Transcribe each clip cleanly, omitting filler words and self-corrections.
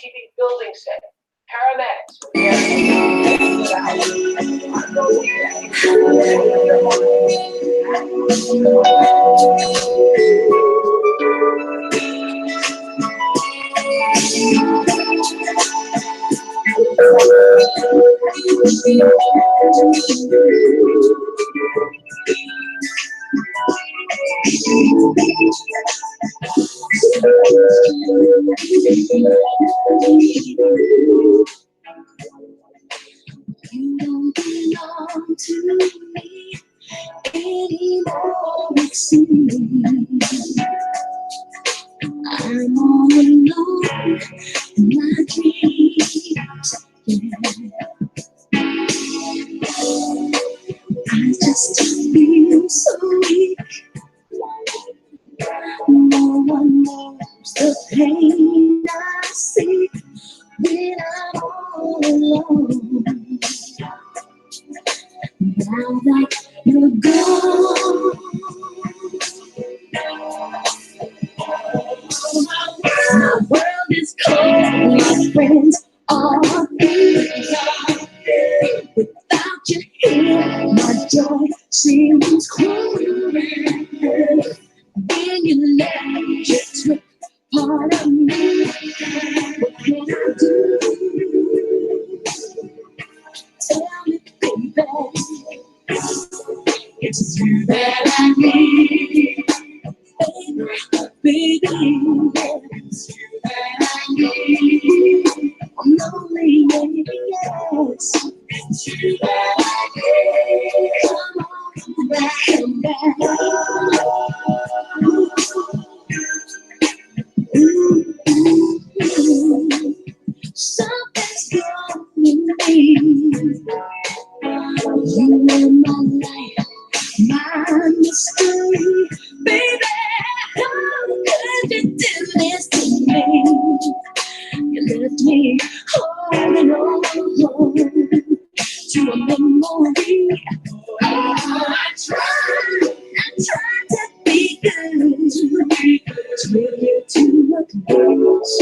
keeping buildings safe. Paramedics. You don't belong to me anymore, it seems. I'm all alone in my dreams. I just feel so weak. No one knows the pain I see when I'm all alone. Now that you're gone, my world is cold, my friends are gone. Without you here, my joy seems cruel. When you left, you took part of me. What can I do? Tell me, baby, it's you that I need. Baby, it's you that I need. I'm lonely, yes. It's you that I need. Come on back, come back. Something's wrong with me. You in my life, my mystery, baby. How could you do this to me? You left me holding on to a memory. Oh, I tried to be good, to you to look close.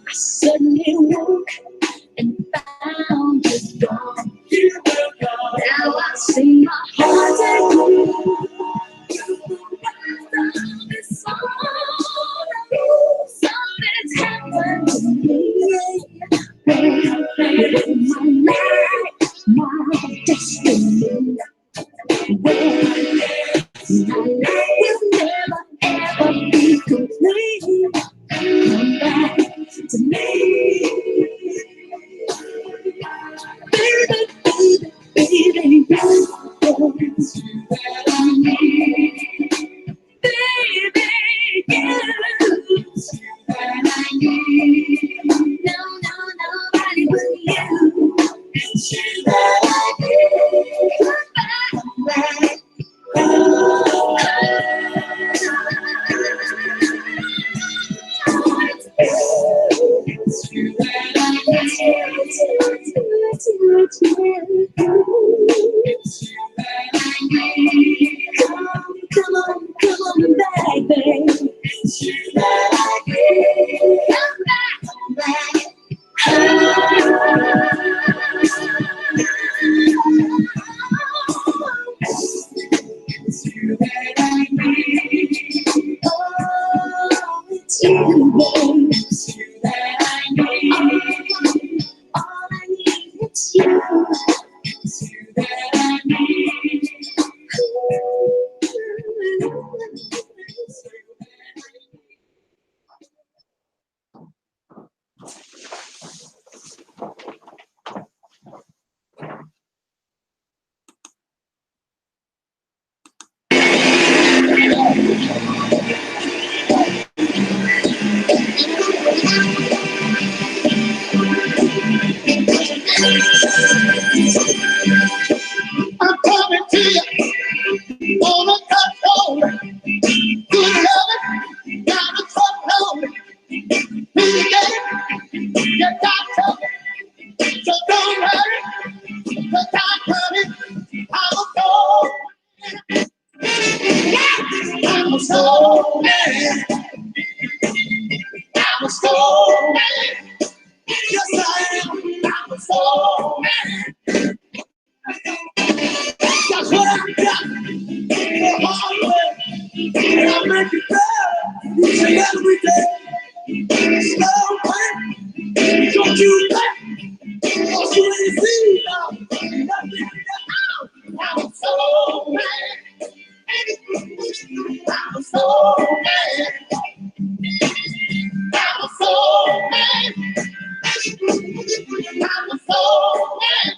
I suddenly woke and found you gone. You were gone. Now I see my heart and something's happened to me. My life, my destiny. My life will never ever be complete. Come back to me. Baby, baby, baby, it's you that I need. Baby, it's you that I need. No, nobody but you. It's you that I need. Come back. It's you that I need. It's you that I need. Come on back, babe. It's you that I need. Come back. It's you that I need. Oh, it's you, babe. It's you that I need. All I need, it's you. It's you that I need. I'm coming to you, wanna touch home. Good loving, gotta touch home. When you get it, you got to. So don't hurry, 'cause I'm coming. I'm a soul. I'm a soul man. And I make it better each and every day. Slow man, don't you back, cause you ain't seen nothing in the house. I'm so mad. I'm so mad. I'm so mad. I'm so mad.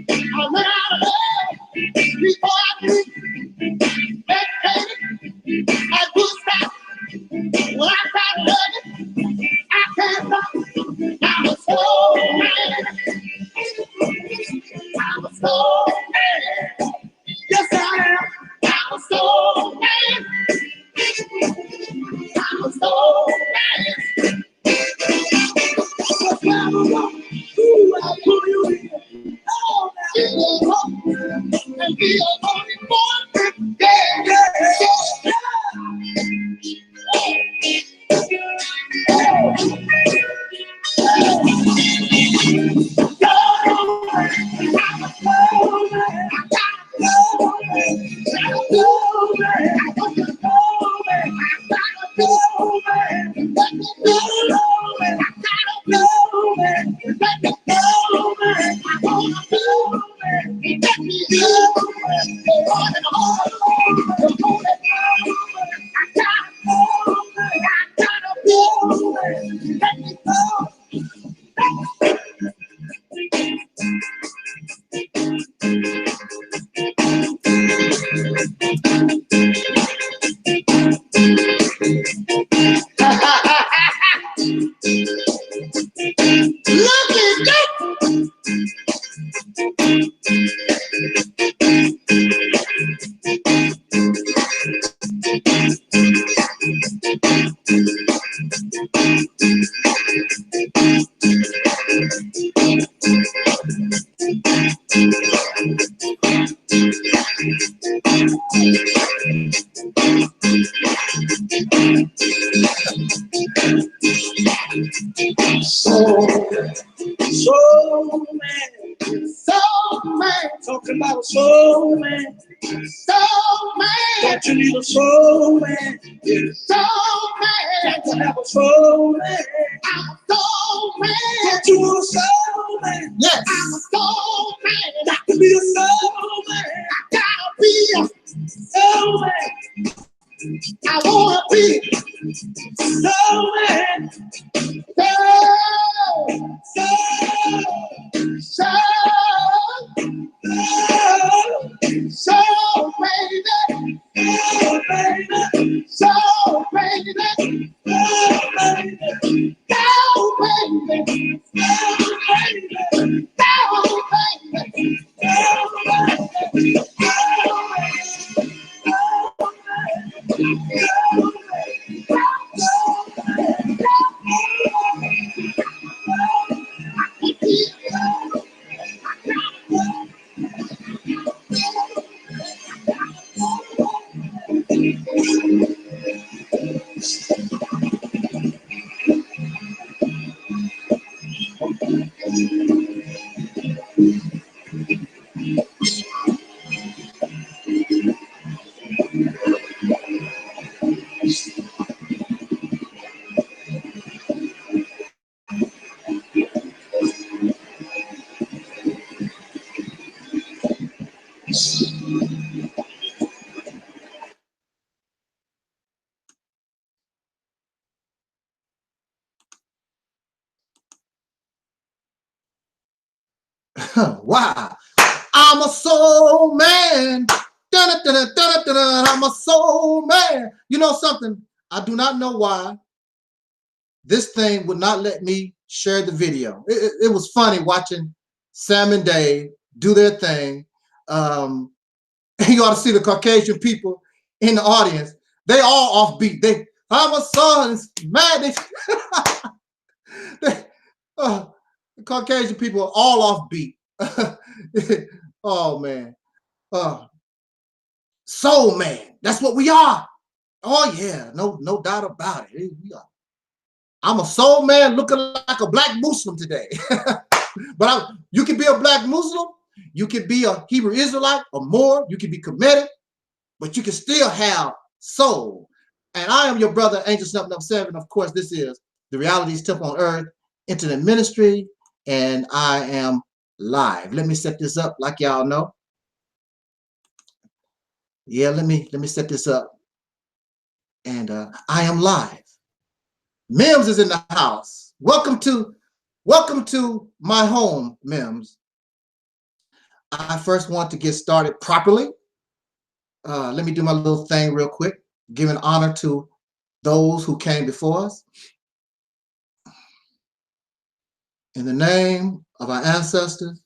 I went out of love before I knew educated. I would stop. When I started loving, I can't stop. I was so mad. I was so mad. Yes, I am. I was so mad. I was so mad. What's that about? Ooh, I put you in. Oh, now you hope and be a holy boy. Yeah, yeah, yeah. Talking about a soul man. Soul man. Don't you need a soul man? Soul man. Got to have a soul man. I'm a soul man. Don't you want a soul man? Yes. I'm a soul man. Got to be a soul man. I gotta be a soul man. I wanna be soul man. So baby, so baby, Wow. I'm a soul man. I'm a soul man. You know something? I do not know why this thing would not let me share the video. It was funny watching Sam and Dave do their thing. You ought to see the Caucasian people in the audience. They all offbeat. I'm a soul man. The Caucasian people are all offbeat. Oh man. Soul man. That's what we are. Oh yeah, no doubt about it. We are. I'm a soul man looking like a black Muslim today. But you can be a black Muslim, You could be a Hebrew Israelite or more. You can be committed, but you can still have soul. And I am your brother, Angel Snuff Number 7. Of course, this is the Reality's Temple on Earth Internet Ministry, and I am live. Let me set this up like y'all know. Yeah, let me set this up. And I am live. Mims is in the house. Welcome to my home, Mims. I first want to get started properly. Let me do my little thing real quick, giving honor to those who came before us. In the name of our ancestors,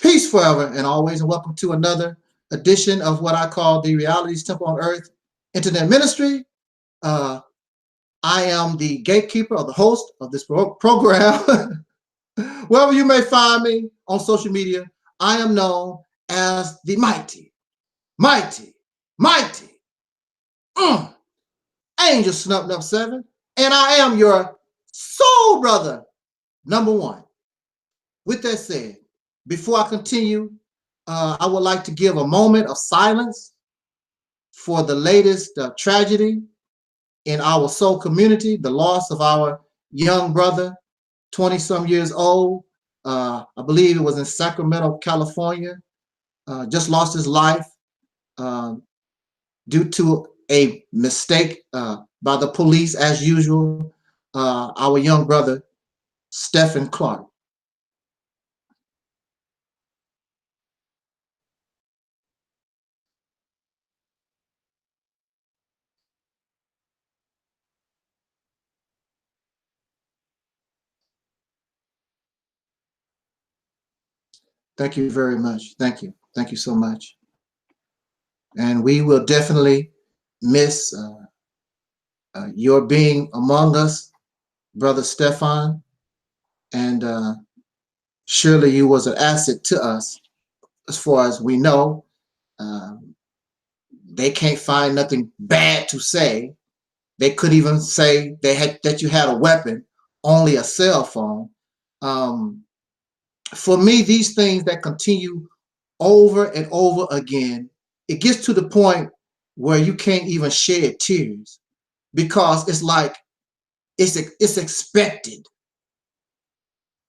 peace forever and always, and welcome to another edition of what I call the Reality's Temple on Earth Internet Ministry. I am the gatekeeper or the host of this program. Wherever you may find me on social media, I am known as the mighty Angel Snuff Number 7, and I am your soul brother number 1. With that said, before I continue, I would like to give a moment of silence for the latest tragedy in our soul community, the loss of our young brother, 20-some years old. I believe it was in Sacramento, California. Just lost his life due to a mistake by the police, as usual. Our young brother, Stephen Clark. Thank you very much. Thank you. Thank you so much. And we will definitely miss your being among us, Brother Stefan. And surely you was an asset to us as far as we know. They can't find nothing bad to say. They could even say that you had a weapon, only a cell phone. For me, these things that continue over and over again, it gets to the point where you can't even shed tears because it's like it's expected.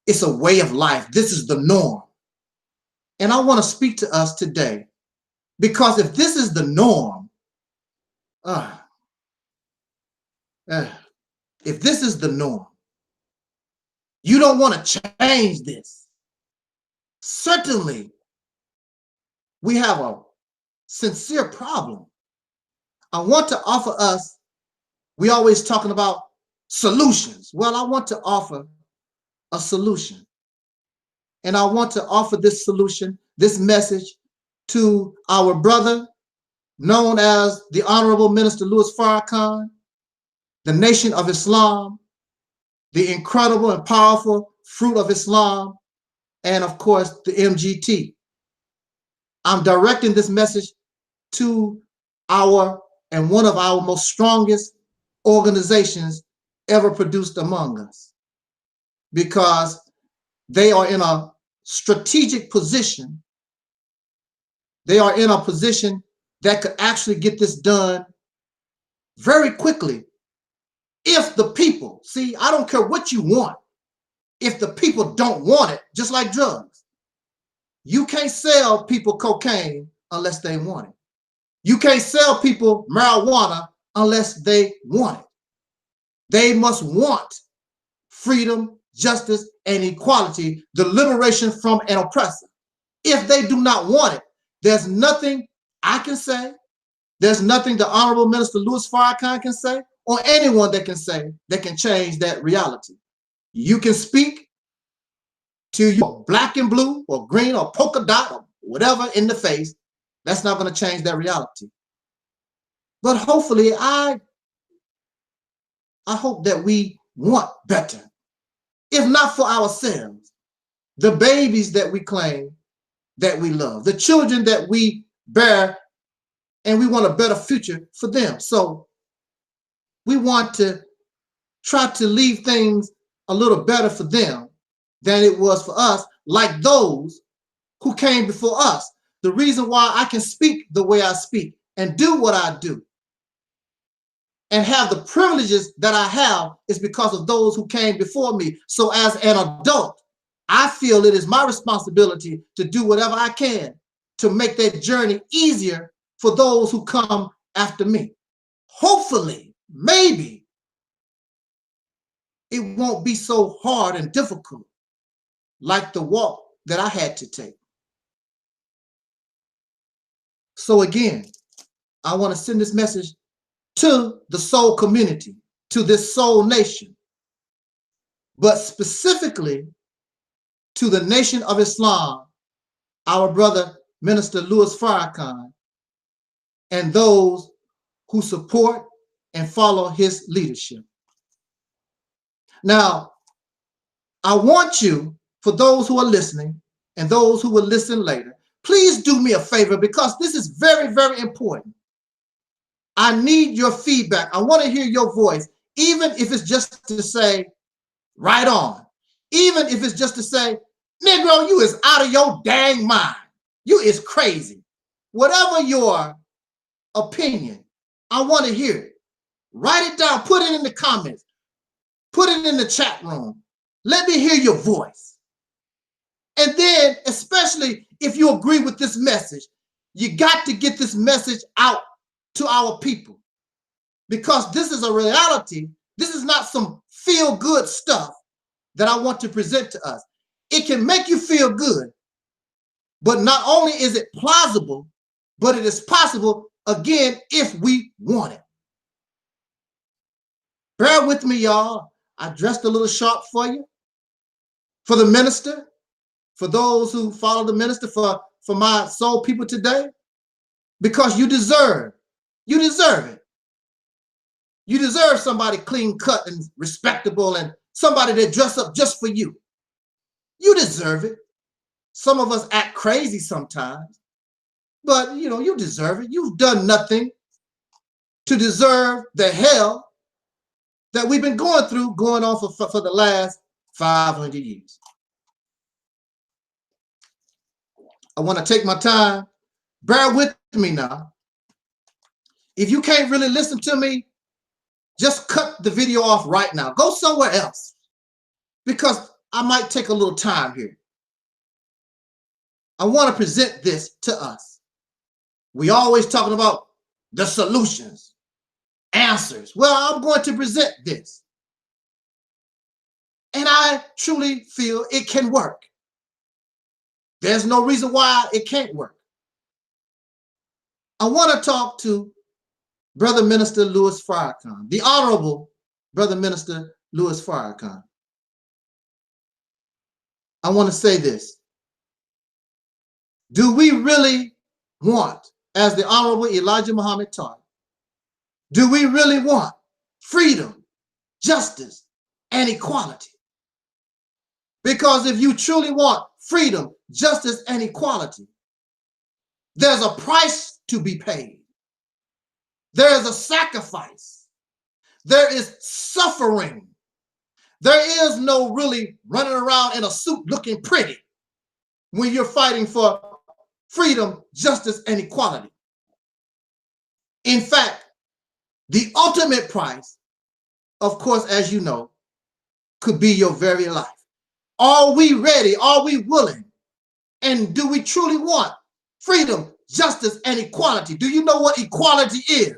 It's a way of life. This is the norm. And I want to speak to us today because if this is the norm, if this is the norm, you don't want to change this. Certainly, we have a sincere problem. I want to offer us, we always talking about solutions. Well, I want to offer a solution. And I want to offer this solution, this message to our brother, known as the Honorable Minister Louis Farrakhan, the Nation of Islam, the incredible and powerful Fruit of Islam, and of course, the MGT. I'm directing this message to one of our most strongest organizations ever produced among us, because they are in a strategic position. They are in a position that could actually get this done very quickly if the people, see, I don't care what you want, if the people don't want it, just like drugs. You can't sell people cocaine unless they want it. You can't sell people marijuana unless they want it. They must want freedom, justice, and equality, the liberation from an oppressor. If they do not want it, there's nothing I can say, there's nothing the Honorable Minister Louis Farrakhan can say, or anyone that can say that can change that reality. You can speak to you black and blue or green or polka dot or whatever in the face. That's not going to change that reality. But hopefully, I hope that we want better. If not for ourselves, the babies that we claim that we love, the children that we bear, and we want a better future for them. So we want to try to leave things a little better for them than it was for us, like those who came before us. The reason why I can speak the way I speak and do what I do and have the privileges that I have is because of those who came before me. So as an adult, I feel it is my responsibility to do whatever I can to make that journey easier for those who come after me. Hopefully, maybe it won't be so hard and difficult like the walk that I had to take. So again, I want to send this message to the soul community, to this soul nation, but specifically to the Nation of Islam, our brother, Minister Louis Farrakhan, and those who support and follow his leadership. Now, I want you, for those who are listening and those who will listen later, please do me a favor because this is very, very important. I need your feedback. I want to hear your voice, even if it's just to say, right on. Even if it's just to say, Negro, you is out of your dang mind. You is crazy. Whatever your opinion, I want to hear it. Write it down. Put it in the comments. Put it in the chat room. Let me hear your voice. And then, especially if you agree with this message, you got to get this message out to our people, because this is a reality. This is not some feel-good stuff that I want to present to us. It can make you feel good, but not only is it plausible, but it is possible, again, if we want it. Bear with me, y'all. I dressed a little sharp for you, for the minister, for those who follow the minister, for my soul people today, because you deserve it. You deserve somebody clean cut and respectable and somebody that dress up just for you. You deserve it. Some of us act crazy sometimes, but you deserve it. You've done nothing to deserve the hell that we've been going through, going on for the last 500 years. I want to take my time. Bear with me now. If you can't really listen to me, just cut the video off right now. Go somewhere else, because I might take a little time here. I want to present this to us. We always talking about the solutions, answers. Well, I'm going to present this. And I truly feel it can work. There's no reason why it can't work. I want to talk to Brother Minister Louis Farrakhan, the Honorable Brother Minister Louis Farrakhan. I want to say this. Do we really want, as the Honorable Elijah Muhammad taught, do we really want freedom, justice, and equality? Because if you truly want freedom, justice, and equality, there's a price to be paid. There is a sacrifice. There is suffering. There is no really running around in a suit looking pretty when you're fighting for freedom, justice, and equality. In fact, the ultimate price, of course, as you know, could be your very life. Are we ready? Are we willing? And do we truly want freedom, justice, and equality? Do you know what equality is?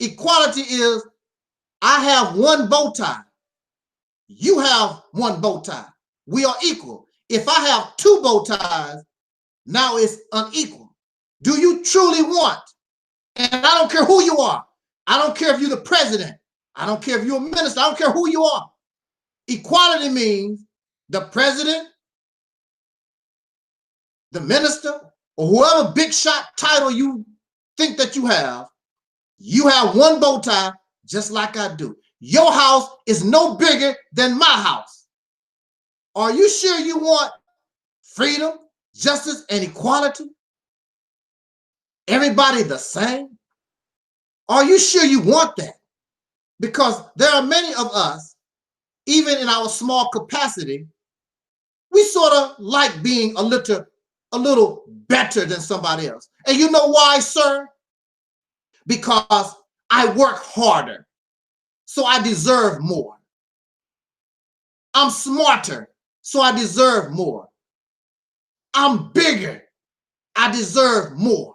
Equality is, I have one bow tie. You have one bow tie. We are equal. If I have two bow ties, now it's unequal. Do you truly want, and I don't care who you are, I don't care if you're the president, I don't care if you're a minister, I don't care who you are. Equality means the president, the minister, or whoever big shot title you think that you have one bow tie just like I do. Your house is no bigger than my house. Are you sure you want freedom, justice, and equality? Everybody the same? Are you sure you want that? Because there are many of us even in our small capacity, we sort of like being a little better than somebody else. And you know why, sir? Because I work harder, so I deserve more. I'm smarter, so I deserve more. I'm bigger, I deserve more.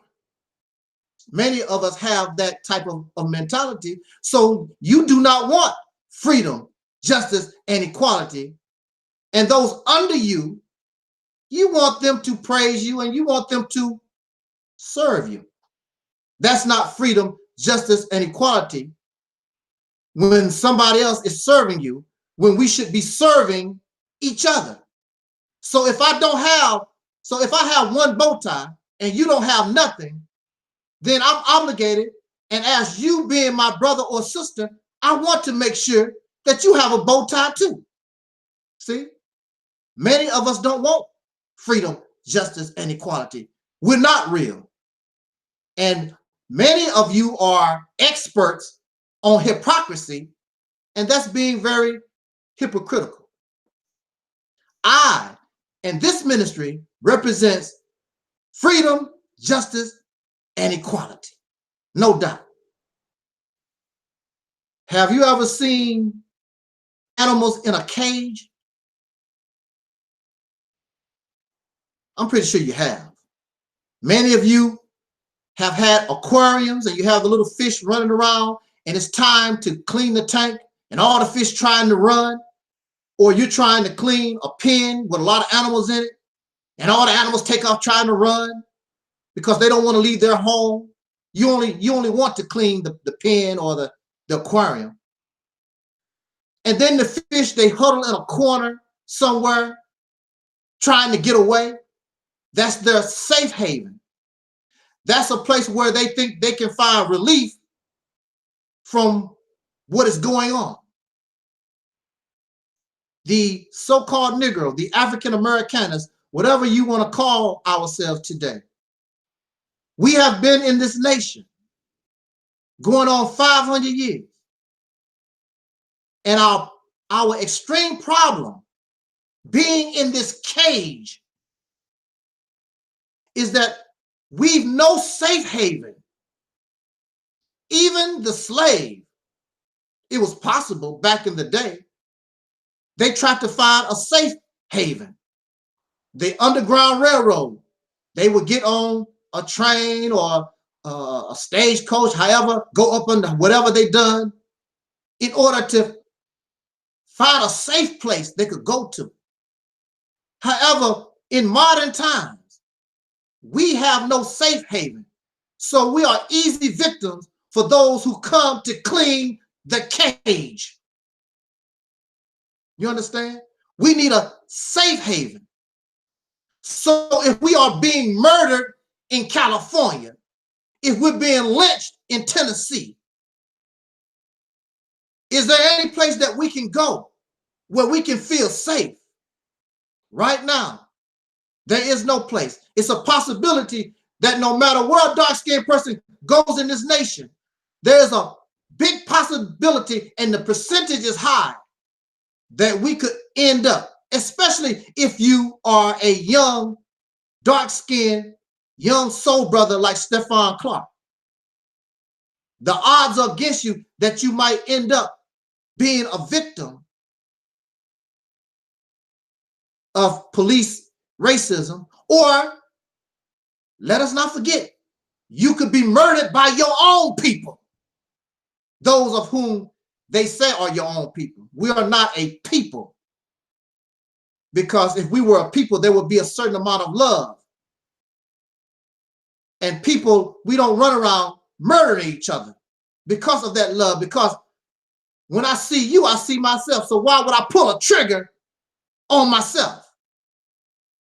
Many of us have that type of mentality. So you do not want freedom, justice, and equality. And those under you, you want them to praise you and you want them to serve you. That's not freedom, justice, and equality when somebody else is serving you, when we should be serving each other. So if I have one bow tie and you don't have nothing, then I'm obligated, and as you being my brother or sister, I want to make sure that you have a bow tie too. See, many of us don't want freedom, justice, and equality. We're not real. And many of you are experts on hypocrisy, and that's being very hypocritical. I, and this ministry, represents freedom, justice, and equality, no doubt. Have you ever seen animals in a cage? I'm pretty sure you have. Many of you have had aquariums and you have the little fish running around and it's time to clean the tank and all the fish trying to run, or you're trying to clean a pen with a lot of animals in it and all the animals take off trying to run because they don't want to leave their home. You only want to clean the pen or the aquarium. And then the fish, they huddle in a corner somewhere trying to get away. That's their safe haven. That's a place where they think they can find relief from what is going on. The so-called Negro, the African Americaners, whatever you want to call ourselves today, we have been in this nation going on 500 years. And our extreme problem being in this cage is that we've no safe haven. Even the slave, it was possible back in the day, they tried to find a safe haven. The Underground Railroad, they would get on a train or a stagecoach, however, go up under whatever they done in order to find a safe place they could go to. However, in modern times, we have no safe haven. So we are easy victims for those who come to clean the cage. You understand? We need a safe haven. So if we are being murdered in California, if we're being lynched in Tennessee, is there any place that we can go where we can feel safe? Right now, there is no place. It's a possibility that no matter where a dark-skinned person goes in this nation, there's a big possibility, and the percentage is high, that we could end up, especially if you are a young, dark-skinned, young soul brother like Stephon Clark. The odds are against you that you might end up being a victim of police racism, or let us not forget, you could be murdered by your own people, those of whom they say are your own people. We are not a people, because if we were a people, there would be a certain amount of love. And people, we don't run around murdering each other because of that love, because when I see you, I see myself. So why would I pull a trigger on myself?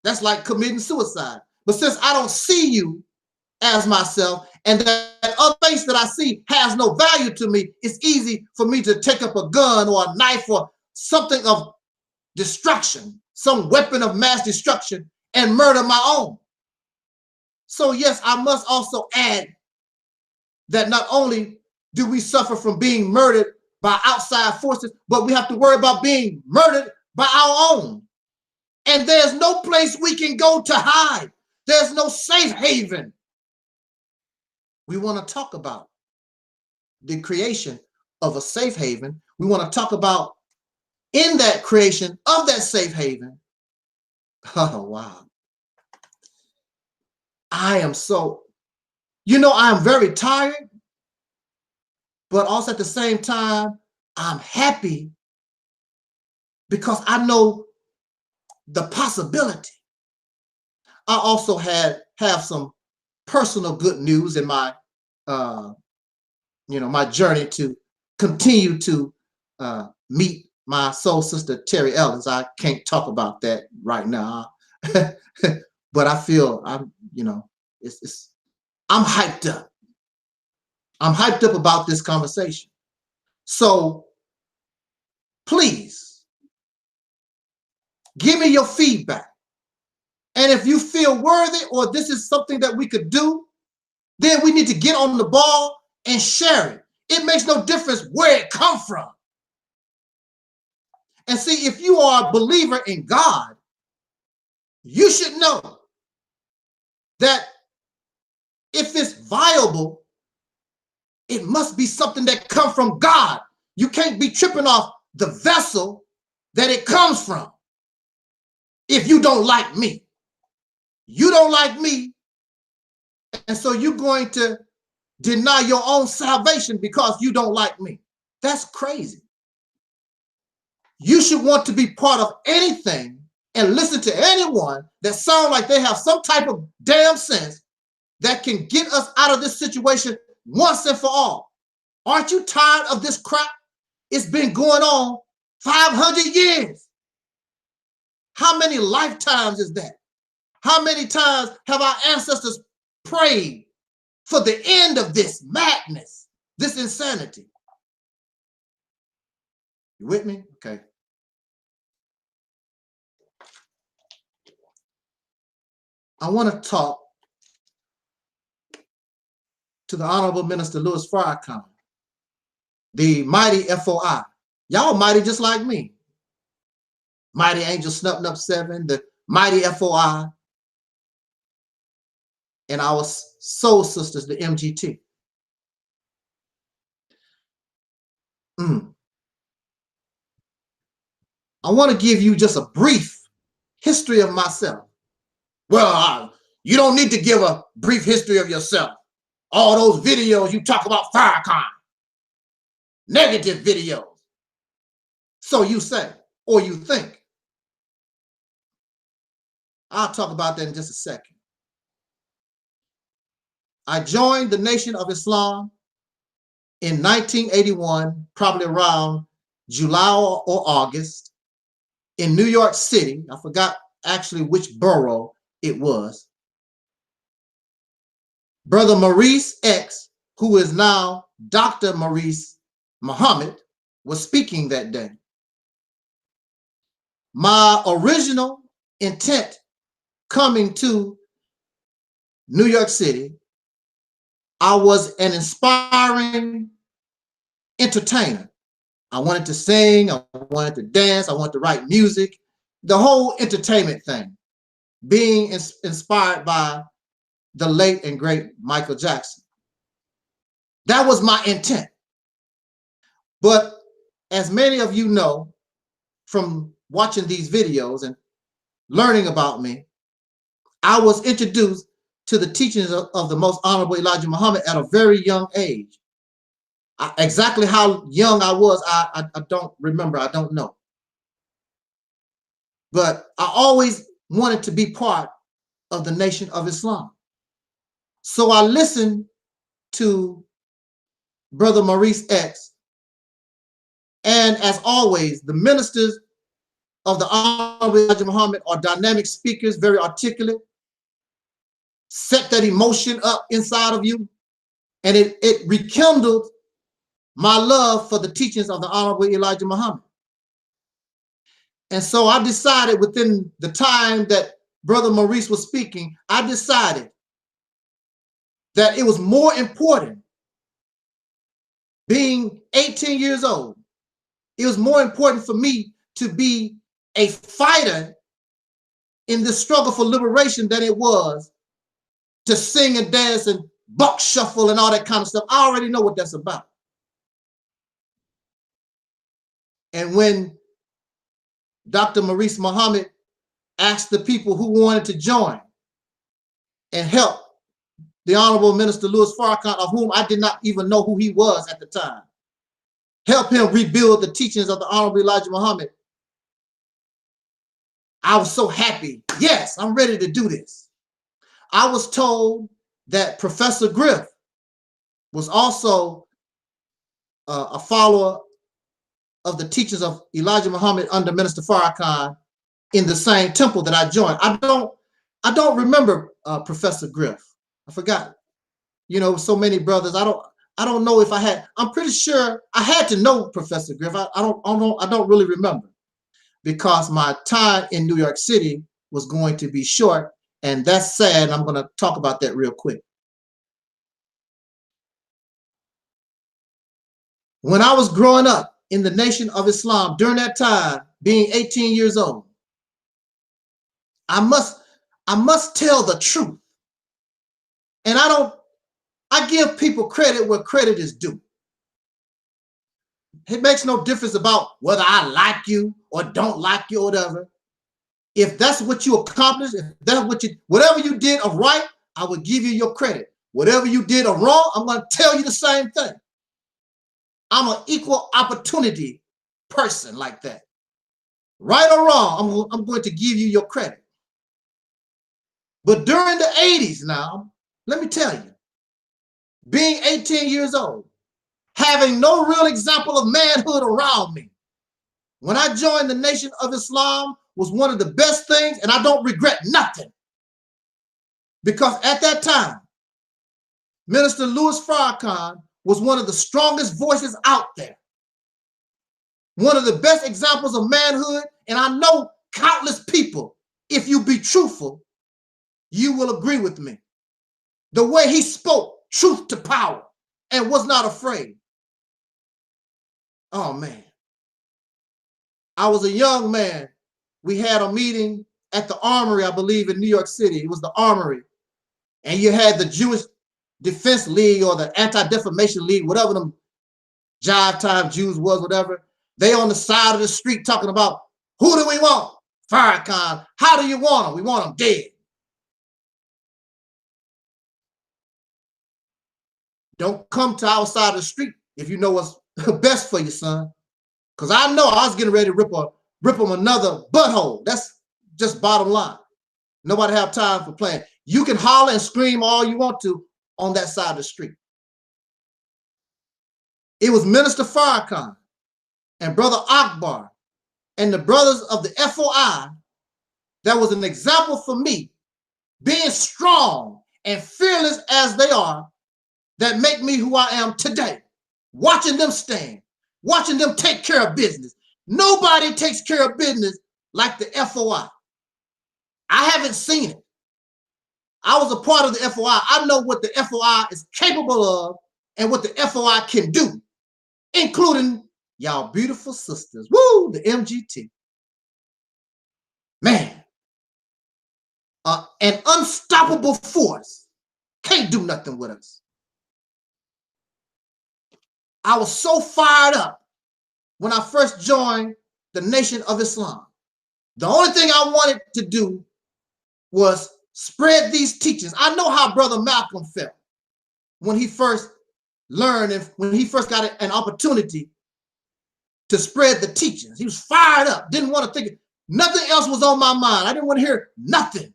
That's like committing suicide. But since I don't see you as myself, and that other face that I see has no value to me, it's easy for me to take up a gun or a knife or something of destruction, some weapon of mass destruction, and murder my own. So yes, I must also add that not only do we suffer from being murdered by outside forces, but we have to worry about being murdered by our own. And there's no place we can go to hide. There's no safe haven. We want to talk about the creation of a safe haven. We want to talk about in that creation of that safe haven. Oh, wow. I am so, I am very tired, but also at the same time, I'm happy because I know the possibility. I also have some personal good news in my, my journey to continue to meet my soul sister, Terry Ellis. I can't talk about that right now, but I feel I'm hyped up. I'm hyped up about this conversation. So please give me your feedback. And if you feel worthy or this is something that we could do, then we need to get on the ball and share it. It makes no difference where it comes from. And see, if you are a believer in God, you should know that if it's viable, it must be something that comes from God. You can't be tripping off the vessel that it comes from. If you don't like me, you don't like me, and so you're going to deny your own salvation because you don't like me. That's crazy. You should want to be part of anything and listen to anyone that sounds like they have some type of damn sense that can get us out of this situation once and for all. Aren't you tired of this crap? It's been going on 500 years. How many lifetimes is that? How many times have our ancestors prayed for the end of this madness, this insanity? You with me? Okay. I want to talk to the Honorable Minister Louis Farrakhan, the mighty FOI. Y'all mighty just like me. Mighty Angel Snup Nup 7, the mighty FOI, and our soul sisters, the MGT. I want to give you just a brief history of myself. Well, you don't need to give a brief history of yourself. All those videos you talk about Farrakhan, negative videos. So you say, or you think. I'll talk about that in just a second. I joined the Nation of Islam in 1981, probably around July or August, in New York City. I forgot actually which borough it was. Brother Maurice X, who is now Dr. Maurice Muhammad, was speaking that day. My original intent coming to New York City, I was an inspiring entertainer. I wanted to sing, I wanted to dance, I wanted to write music, the whole entertainment thing, being inspired by the late and great Michael Jackson. That was my intent. But as many of you know from watching these videos and learning about me, I was introduced to the teachings of the Most Honorable Elijah Muhammad at a very young age. Exactly how young I was, I don't remember, I don't know. But I always wanted to be part of the Nation of Islam. So I listened to Brother Maurice X, and as always, the ministers of the Honorable Elijah Muhammad are dynamic speakers, very articulate, set that emotion up inside of you, and it rekindled my love for the teachings of the Honorable Elijah Muhammad. And so I decided within the time that Brother Maurice was speaking, I decided that it was more important being 18 years old, it was more important for me to be a fighter in the struggle for liberation than it was to sing and dance and buck shuffle and all that kind of stuff. I already know what that's about. And when Dr. Maurice Muhammad asked the people who wanted to join and help the Honorable Minister Louis Farrakhan, of whom I did not even know who he was at the time, help him rebuild the teachings of the Honorable Elijah Muhammad, I was so happy. Yes, I'm ready to do this. I was told that Professor Griff was also a follower of the teachings of Elijah Muhammad under Minister Farrakhan in the same temple that I joined. I don't remember Professor Griff. I forgot. You know, so many brothers. I don't know if I had. I'm pretty sure I had to know Professor Griff. I don't really remember, because my time in New York City was going to be short, and that's sad. I'm going to talk about that real quick. When I was growing up in the Nation of Islam, during that time, being 18 years old, I must tell the truth. And I give people credit where credit is due. It makes no difference about whether I like you or don't like you or whatever. If that's what you accomplished, if that's what whatever you did of right, I will give you your credit. Whatever you did of wrong, I'm going to tell you the same thing. I'm an equal opportunity person like that. Right or wrong, I'm going to give you your credit. But during the 80s now, let me tell you, being 18 years old, having no real example of manhood around me, when I joined the Nation of Islam was one of the best things, and I don't regret nothing. Because at that time, Minister Louis Farrakhan was one of the strongest voices out there. One of the best examples of manhood, and I know countless people, if you be truthful, you will agree with me. The way he spoke truth to power and was not afraid. Oh man. I was a young man. We had a meeting at the Armory, I believe, in New York City. It was the Armory. And you had the Jewish Defense League or the Anti-Defamation League, whatever them jive time Jews was, whatever. They on the side of the street talking about, who do we want? Farrakhan. How do you want him? We want him dead. Don't come to our side of the street if you know what's best for you, son. Because I know I was getting ready to rip him another butthole. That's just bottom line. Nobody have time for playing. You can holler and scream all you want to on that side of the street. It was Minister Farrakhan and Brother Akbar and the brothers of the FOI that was an example for me, being strong and fearless as they are, that make me who I am today. Watching them stand, watching them take care of business. Nobody takes care of business like the FOI. I haven't seen it. I was a part of the FOI. I know what the FOI is capable of and what the FOI can do, including y'all beautiful sisters. Woo, the MGT. Man, an unstoppable force. Can't do nothing with us. I was so fired up when I first joined the Nation of Islam. The only thing I wanted to do was spread these teachings. I know how Brother Malcolm felt when he first learned and when he first got an opportunity to spread the teachings. He was fired up, didn't want to think, nothing else was on my mind. I didn't want to hear nothing.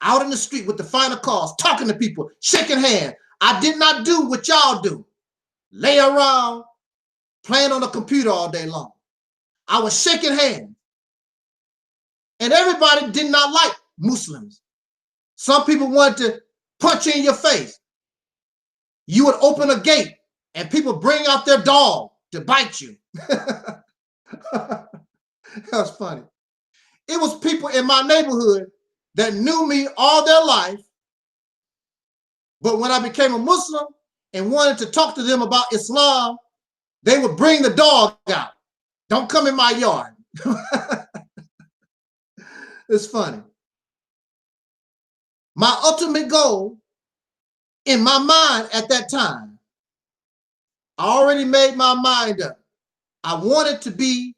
Out in the street with the final cause, talking to people, shaking hands. I did not do what y'all do. Lay around, playing on the computer all day long. I was shaking hands. And everybody did not like Muslims. Some people wanted to punch you in your face. You would open a gate and people bring out their dog to bite you. That was funny. It was people in my neighborhood that knew me all their life. But when I became a Muslim and wanted to talk to them about Islam, they would bring the dog out. Don't come in my yard. It's funny. My ultimate goal in my mind at that time, I already made my mind up. I wanted to be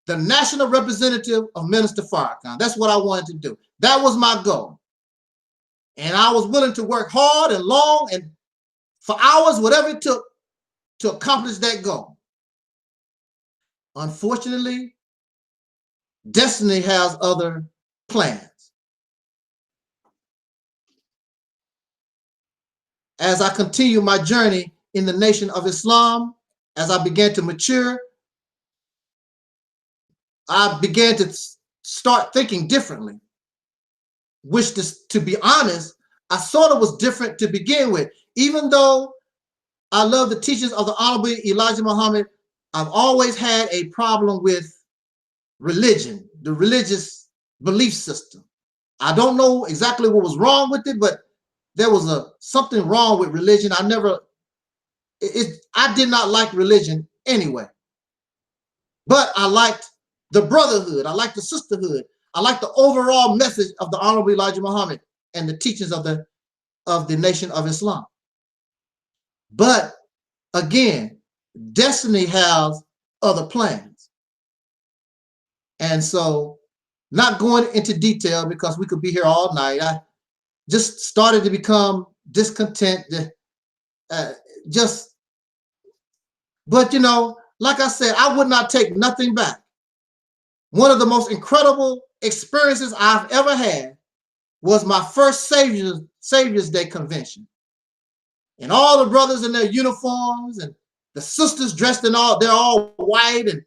the national representative of Minister Farrakhan. That's what I wanted to do. That was my goal. And I was willing to work hard and long and for hours, whatever it took to accomplish that goal. Unfortunately, destiny has other plans. As I continue my journey in the Nation of Islam, as I began to mature, I began to start thinking differently. Which, to be honest, I sort of was different to begin with. Even though I love the teachings of the Honorable Elijah Muhammad, I've always had a problem with religion, the religious belief system. I don't know exactly what was wrong with it, but there was something wrong with religion. I did not like religion anyway. But I liked the brotherhood. I liked the sisterhood. I liked the overall message of the Honorable Elijah Muhammad and the teachings of the Nation of Islam. But again, destiny has other plans. And so, not going into detail because we could be here all night, I just started to become discontent. But you know, like I said, I would not take nothing back. One of the most incredible experiences I've ever had was my first Savior's Day convention. And all the brothers in their uniforms and the sisters dressed in they're all white, and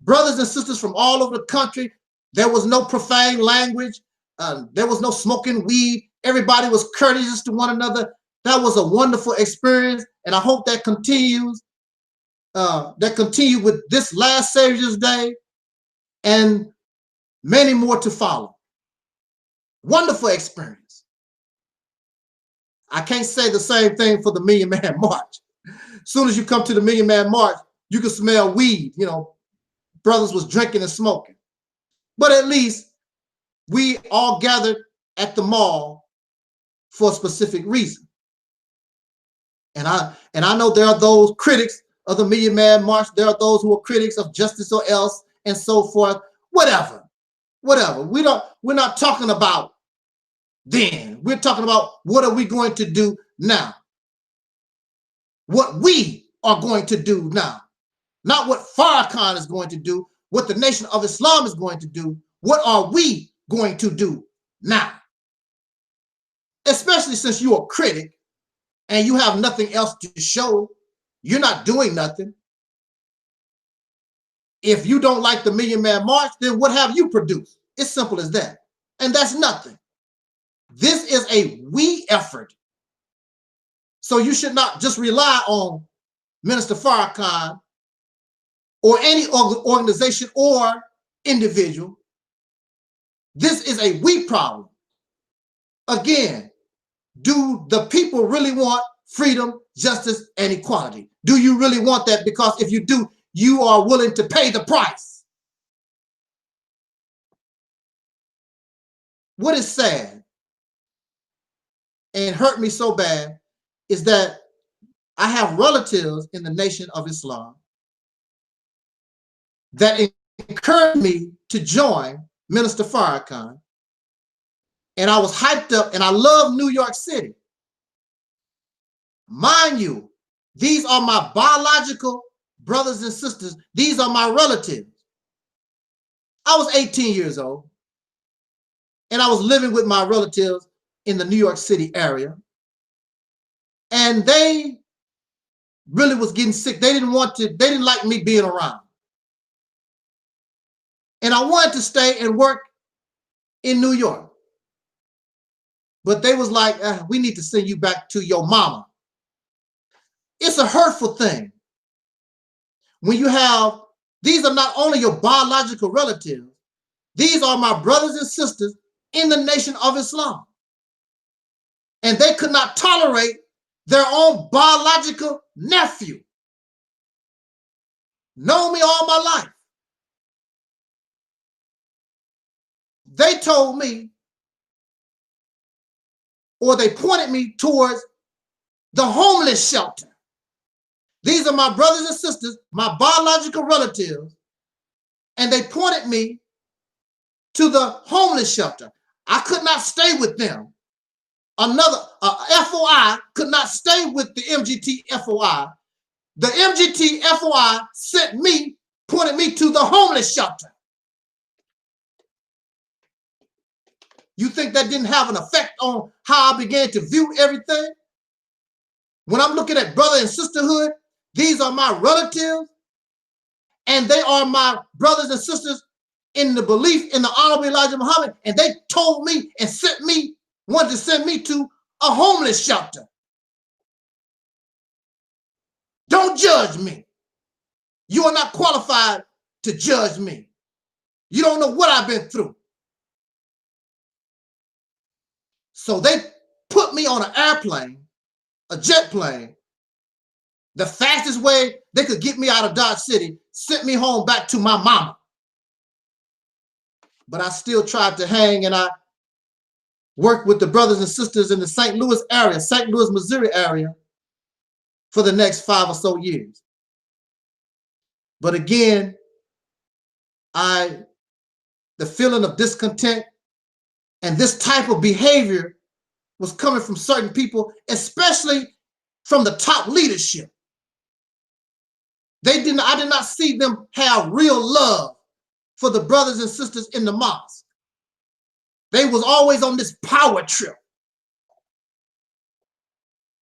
brothers and sisters from all over the country. There was no profane language. There was no smoking weed. Everybody was courteous to one another. That was a wonderful experience. And I hope that continues. With this last Savior's Day and many more to follow. Wonderful experience. I can't say the same thing for the Million Man March. As soon as you come to the Million Man March, you can smell weed. You know, brothers was drinking and smoking. But at least we all gathered at the mall for a specific reason. And I know there are those critics of the Million Man March. There are those who are critics of Justice or Else and so forth. Whatever. We're not talking about then. We're talking about what are we going to do now? What we are going to do now. Not what Farrakhan is going to do, what the Nation of Islam is going to do. What are we going to do now? Especially since you're a critic and you have nothing else to show. You're not doing nothing. If you don't like the Million Man March, then what have you produced? It's simple as that. And that's nothing. This is a we effort. So you should not just rely on Minister Farrakhan or any organization or individual. This is a we problem. Again, do the people really want freedom, justice, and equality? Do you really want that? Because if you do, you are willing to pay the price. What is sad and hurt me so bad is that I have relatives in the Nation of Islam that encouraged me to join Minister Farrakhan. And I was hyped up, and I love New York City. Mind you, these are my biological brothers and sisters. These are my relatives. I was 18 years old, and I was living with my relatives in the New York City area. And they really was getting sick. They didn't like me being around. And I wanted to stay and work in New York. But they was like, we need to send you back to your mama. It's a hurtful thing. When you have, these are not only your biological relatives, these are my brothers and sisters in the Nation of Islam. And they could not tolerate their own biological nephew, known me all my life. They told me, or they pointed me towards the homeless shelter. These are my brothers and sisters, my biological relatives, and they pointed me to the homeless shelter. I could not stay with them. Another FOI could not stay with the MGT FOI. The MGT FOI sent me, pointed me to the homeless shelter. You think that didn't have an effect on how I began to view everything? When I'm looking at brother and sisterhood, these are my relatives, and they are my brothers and sisters in the belief in the Honorable Elijah Muhammad, and they told me and sent me, wanted to send me to a homeless shelter. Don't judge me. You are not qualified to judge me. You don't know what I've been through. So they put me on an airplane, a jet plane, the fastest way they could get me out of Dodge City, sent me home back to my mama. But I still tried to hang, and I worked with the brothers and sisters in the St. Louis area, St. Louis, Missouri area, for the next 5 or so years. But again, the feeling of discontent and this type of behavior was coming from certain people, especially from the top leadership. I did not see them have real love for the brothers and sisters in the mosque. They was always on this power trip.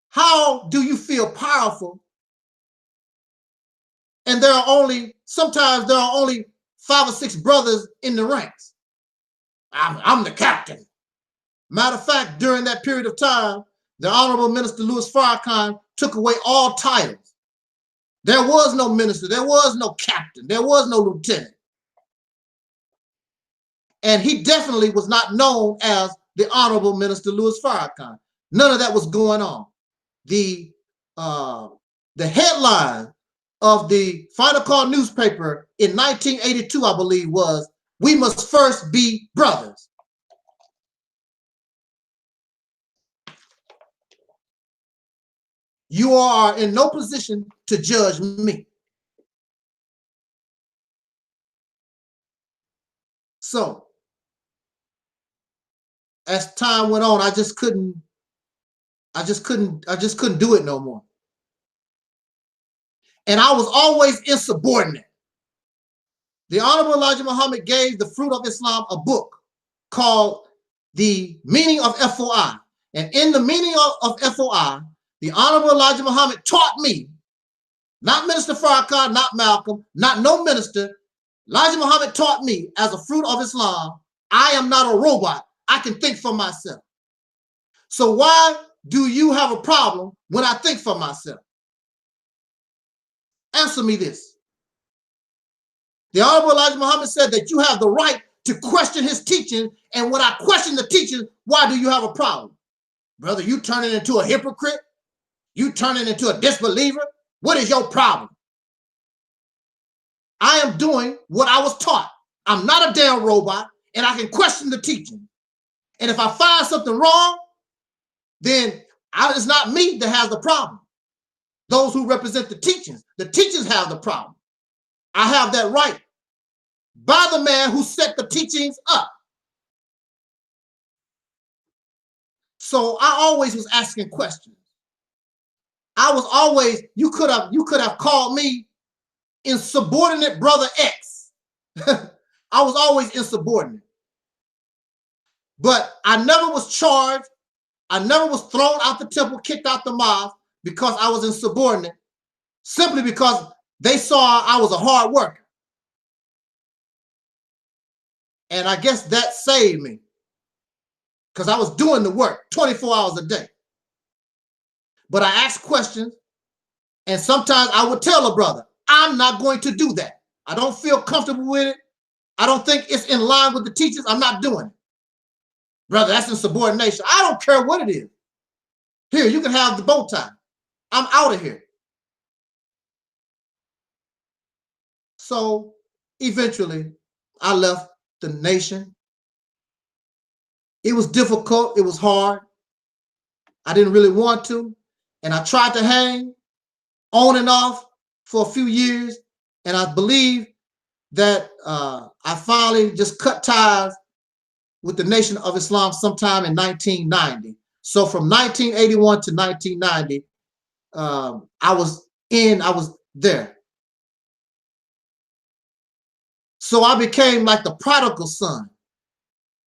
How do you feel powerful? And sometimes there are only 5 or 6 brothers in the ranks. I'm the captain. Matter of fact, during that period of time, the Honorable Minister Louis Farrakhan took away all titles. There was no minister, there was no captain, there was no lieutenant. And he definitely was not known as the Honorable Minister Louis Farrakhan. None of that was going on. The headline of the Final Call newspaper in 1982, I believe, was, "We must first be brothers." You are in no position to judge me. So, as time went on, I just couldn't do it no more. And I was always insubordinate. The Honorable Elijah Muhammad gave the Fruit of Islam a book called The Meaning of FOI. And in the meaning of FOI, the Honorable Elijah Muhammad taught me, not Minister Farrakhan, not Malcolm, not no minister. Elijah Muhammad taught me, as a fruit of Islam, I am not a robot. I can think for myself. So why do you have a problem when I think for myself? Answer me this. The Honorable Elijah Muhammad said that you have the right to question his teaching, and when I question the teaching, why do you have a problem? Brother, you turning into a hypocrite? You turning into a disbeliever? What is your problem? I am doing what I was taught. I'm not a damn robot, and I can question the teaching. And if I find something wrong, then it's not me that has the problem. Those who represent the teachings have the problem. I have that right by the man who set the teachings up. So I always was asking questions. I was always, you could have called me insubordinate brother X. I was always insubordinate. But I never was charged. I never was thrown out the temple, kicked out the mosque because I was insubordinate, simply because they saw I was a hard worker. And I guess that saved me, because I was doing the work 24 hours a day. But I asked questions, and sometimes I would tell a brother, I'm not going to do that. I don't feel comfortable with it. I don't think it's in line with the teachings. I'm not doing it. Brother, that's insubordination. I don't care what it is. Here, you can have the bow tie. I'm out of here. So eventually, I left the nation. It was difficult. It was hard. I didn't really want to. And I tried to hang on and off for a few years. And I believe that I finally just cut ties with the Nation of Islam sometime in 1990. So from 1981 to 1990, I was there. So I became like the prodigal son,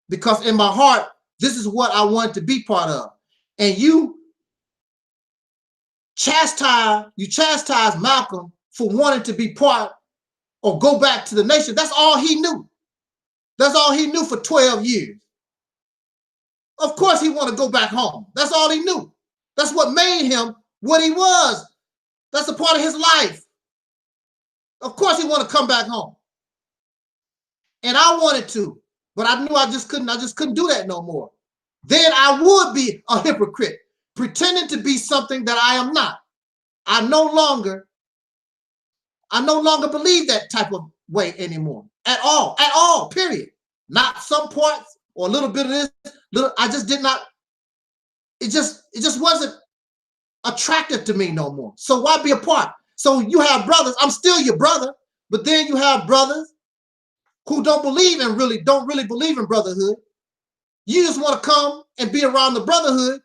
because in my heart, this is what I wanted to be part of. And you chastise Malcolm for wanting to be part or go back to the nation. That's all he knew. That's all he knew for 12 years. Of course he wanted to go back home. That's all he knew. That's what made him what he was. That's a part of his life. Of course he wanted to come back home. And I wanted to, but I knew I just couldn't do that no more. Then I would be a hypocrite, pretending to be something that I am not. I no longer believe that type of way anymore. At all, period. Not some parts or a little bit of this. I just did not, it just wasn't attractive to me no more. So why be a part? So you have brothers, I'm still your brother, but then you have brothers who don't really believe in brotherhood. You just want to come and be around the brotherhood.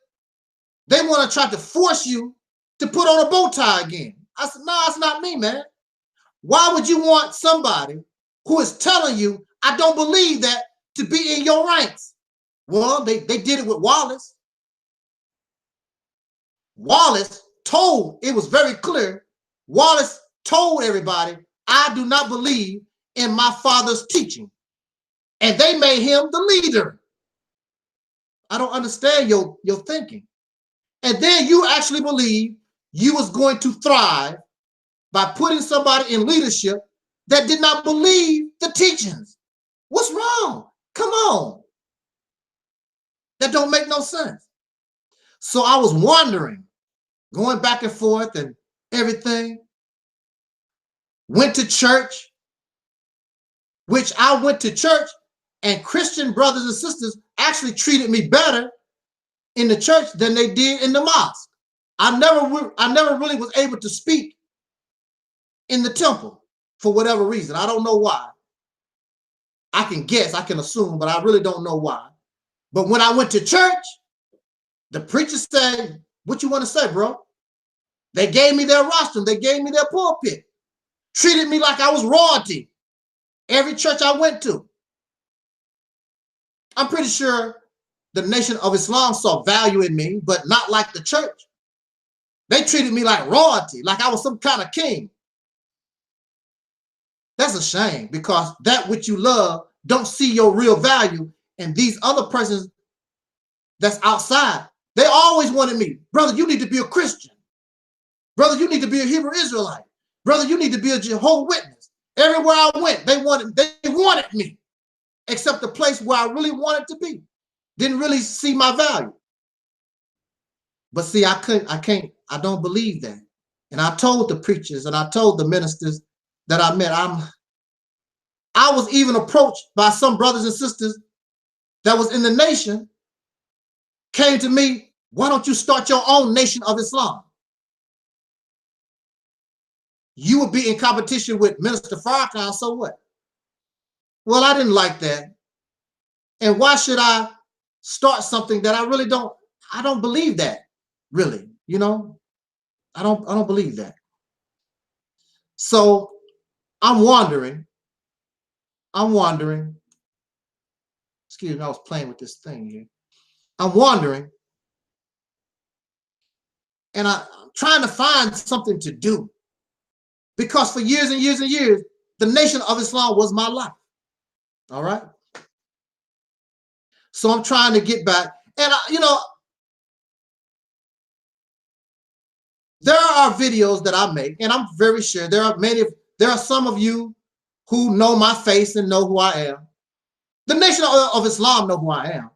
They want to try to force you to put on a bow tie again. I said, no, it's not me, man. Why would you want somebody who is telling you, I don't believe that, to be in your ranks? Well, they did it with Wallace. Wallace told, it was very clear, Wallace told everybody, I do not believe in my father's teaching. And they made him the leader. I don't understand your thinking. And then you actually believe you was going to thrive by putting somebody in leadership that did not believe the teachings. What's wrong? Come on. That don't make no sense. So I was wondering, going back and forth and everything. Went to church, which I went to church, and Christian brothers and sisters actually treated me better in the church than they did in the mosque. I never really was able to speak in the temple for whatever reason. I don't know why. I can guess, I can assume, but I really don't know why. But when I went to church, the preacher said, what you want to say, bro? They gave me their rostrum. They gave me their pulpit. Treated me like I was royalty. Every church I went to. I'm pretty sure the Nation of Islam saw value in me, but not like the church. They treated me like royalty, like I was some kind of king. That's a shame, because that which you love don't see your real value. And these other persons that's outside, they always wanted me, brother, you need to be a Christian. Brother, you need to be a Hebrew Israelite. Brother, you need to be a Jehovah's Witness. Everywhere I went, they wanted me, except the place where I really wanted to be. Didn't really see my value. But see, I don't believe that. And I told the preachers and I told the ministers that I met, I was even approached by some brothers and sisters that was in the nation, came to me, why don't you start your own Nation of Islam? You would be in competition with Minister Farrakhan, so what? Well, I didn't like that. And why should I start something that I really don't believe that, really, you know? I don't believe that. So I'm wondering, excuse me, I was playing with this thing here. I'm wondering, and I'm trying to find something to do, because for years and years and years, the Nation of Islam was my life. All right. So I'm trying to get back, and there are videos that I make, and I'm very sure there are some of you who know my face and know who I am. The Nation of Islam know who I am.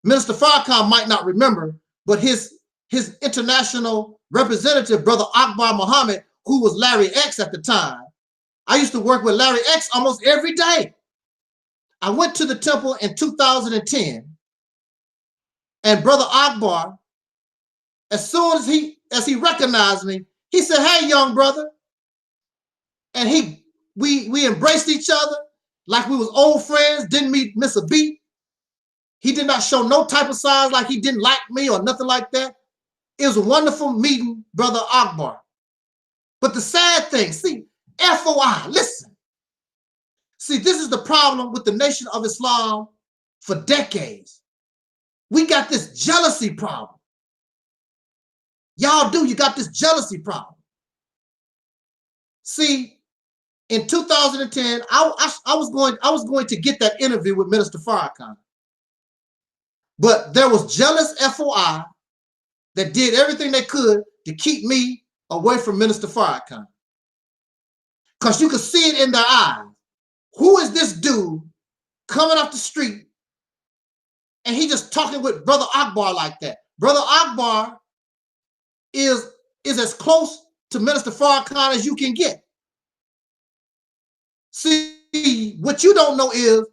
Minister Farrakhan might not remember, but his his international representative, Brother Akbar Muhammad, who was Larry X at the time. I used to work with Larry X almost every day. I went to the temple in 2010, and Brother Akbar, as soon as he recognized me, he said, "Hey, young brother," and we embraced each other like we was old friends, didn't miss a beat. He did not show no type of signs like he didn't like me or nothing like that. It was a wonderful meeting, Brother Akbar. But the sad thing, see, FOI, listen. See, this is the problem with the Nation of Islam for decades. We got this jealousy problem. Y'all do, you got this jealousy problem. See, in 2010, I was going to get that interview with Minister Farrakhan. But there was jealous FOI that did everything they could to keep me away from Minister Farrakhan. Because you could see it in their eyes. Who is this dude coming off the street and he just talking with Brother Akbar like that? Brother Akbar is as close to Minister Farrakhan as you can get. See, what you don't know is,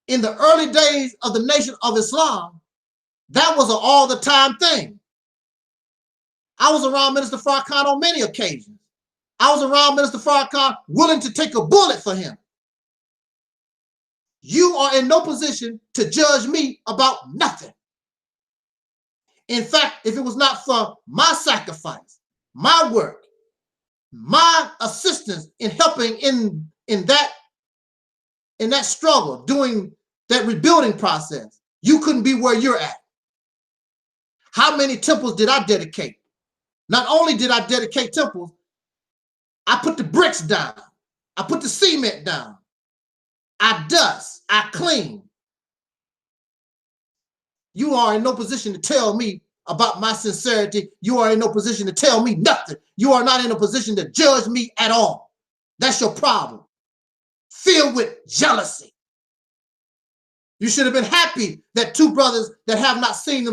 in the early days of the Nation of Islam, that was an all-the-time thing. I was around Minister Farrakhan on many occasions. I was around Minister Farrakhan willing to take a bullet for him. You are in no position to judge me about nothing. In fact, if it was not for my sacrifice, my work, my assistance in helping in that struggle, doing that rebuilding process, you couldn't be where you're at. How many temples did I dedicate? Not only did I dedicate temples, I put the bricks down. I put the cement down. I dust. I clean. You are in no position to tell me about my sincerity. You are in no position to tell me nothing. You are not in a position to judge me at all. That's your problem. Filled with jealousy. You should have been happy that two brothers that have not seen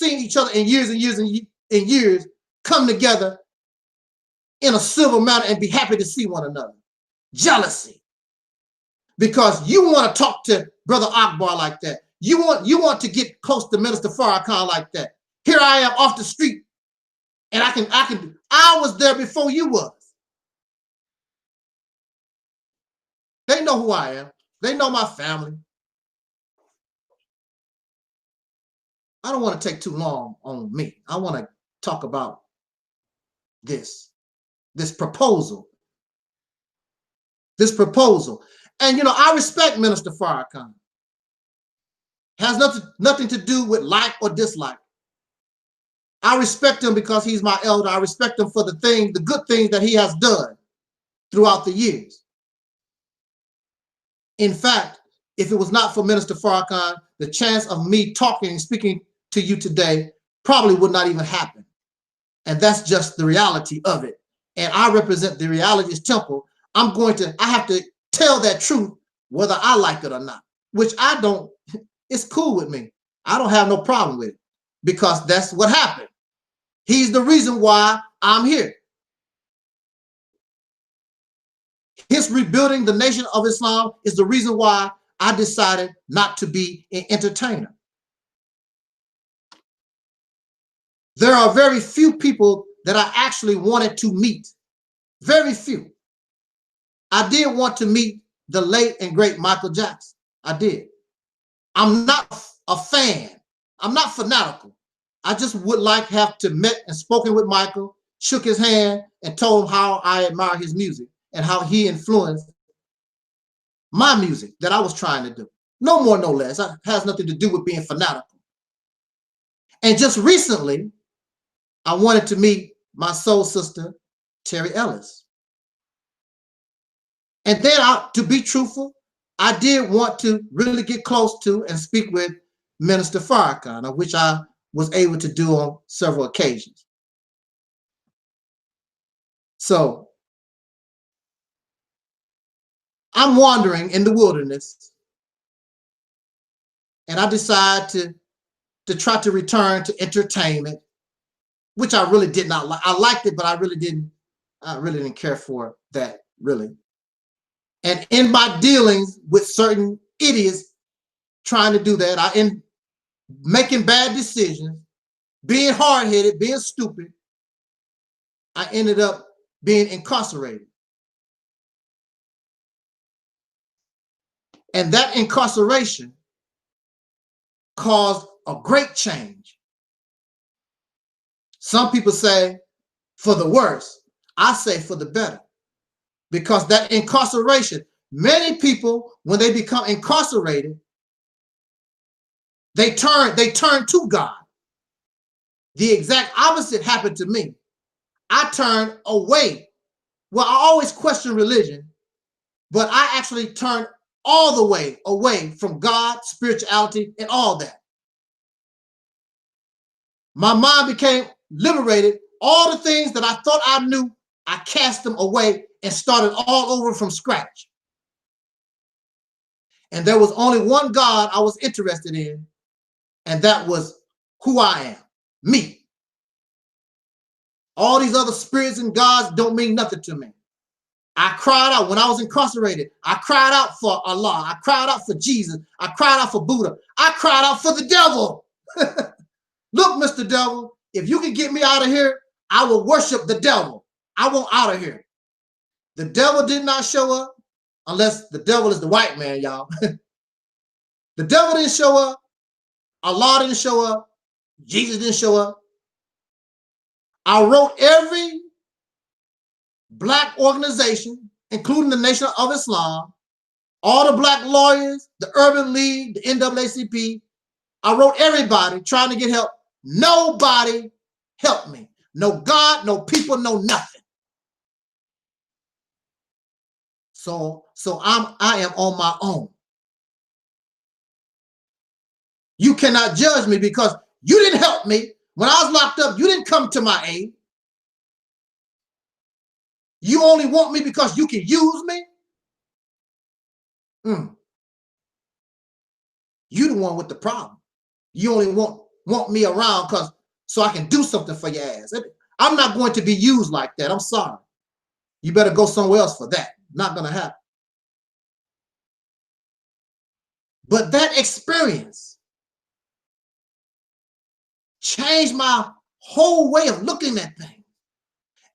each other in years and years and years come together in a civil manner and be happy to see one another. Jealousy. Because you want to talk to Brother Akbar like that. You want to get close to Minister Farrakhan like that. Here I am off the street, and I was there before you was. They know who I am. They know my family. I don't want to take too long on me. I want to talk about this proposal. This proposal. And, I respect Minister Farrakhan. Has nothing to do with like or dislike. I respect him because he's my elder. I respect him for the good things that he has done throughout the years. In fact, if it was not for Minister Farrakhan, the chance of me talking and speaking to you today probably would not even happen. And that's just the reality of it. And I represent the Reality's temple. I have to tell that truth whether I like it or not, which I don't. It's cool with me. I don't have no problem with it because that's what happened. He's the reason why I'm here. His rebuilding the Nation of Islam is the reason why I decided not to be an entertainer. There are very few people that I actually wanted to meet. Very few. I did want to meet the late and great Michael Jackson. I did. I'm not a fan. I'm not fanatical. I just would like have to met and spoken with Michael, shook his hand, and told him how I admire his music and how he influenced my music that I was trying to do. No more, no less. It has nothing to do with being fanatical. And just recently, I wanted to meet my soul sister, Terry Ellis. And then, to be truthful, I did want to really get close to and speak with Minister Farrakhan, of which I was able to do on several occasions. So I'm wandering in the wilderness, and I decide to try to return to entertainment which I really did not like. I liked it, but I really didn't care for that, really. And in my dealings with certain idiots trying to do that, I end making bad decisions, being hard-headed, being stupid, I ended up being incarcerated. And that incarceration caused a great change. Some people say for the worse. I say for the better. Because that incarceration, many people, when they become incarcerated, they turn to God. The exact opposite happened to me. I turned away. Well, I always question religion, but I actually turned all the way away from God, spirituality, and all that. My mind became liberated. All the things that I thought I knew, I cast them away and started all over from scratch. And there was only one God I was interested in, and that was who I am, me. All these other spirits and gods don't mean nothing to me. I cried out when I was incarcerated. I cried out for Allah. I cried out for Jesus. I cried out for Buddha. I cried out for the devil. Look, Mr. Devil, if you can get me out of here, I will worship the devil. I want out of here. The devil did not show up, unless the devil is the white man, y'all. The devil didn't show up. Allah didn't show up. Jesus didn't show up. I wrote every black organization, including the Nation of Islam, all the black lawyers, the Urban League, the NAACP. I wrote everybody trying to get help. Nobody helped me. No God, no people, no nothing. So I am on my own. You cannot judge me because you didn't help me. When I was locked up, you didn't come to my aid. You only want me because you can use me? You the one with the problem. You only want me around so I can do something for your ass. I'm not going to be used like that. I'm sorry. You better go somewhere else for that. Not going to happen. But that experience changed my whole way of looking at things.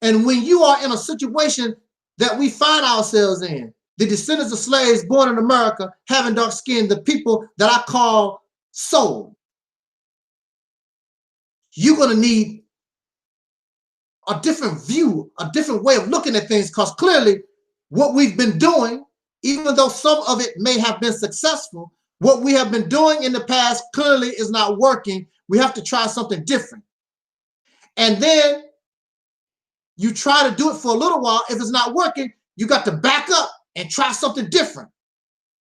And when you are in a situation that we find ourselves in, the descendants of slaves born in America, having dark skin, the people that I call soul, you're going to need a different view, a different way of looking at things, because clearly what we've been doing, even though some of it may have been successful, what we have been doing in the past clearly is not working. We have to try something different. And then you try to do it for a little while. If it's not working, you got to back up and try something different.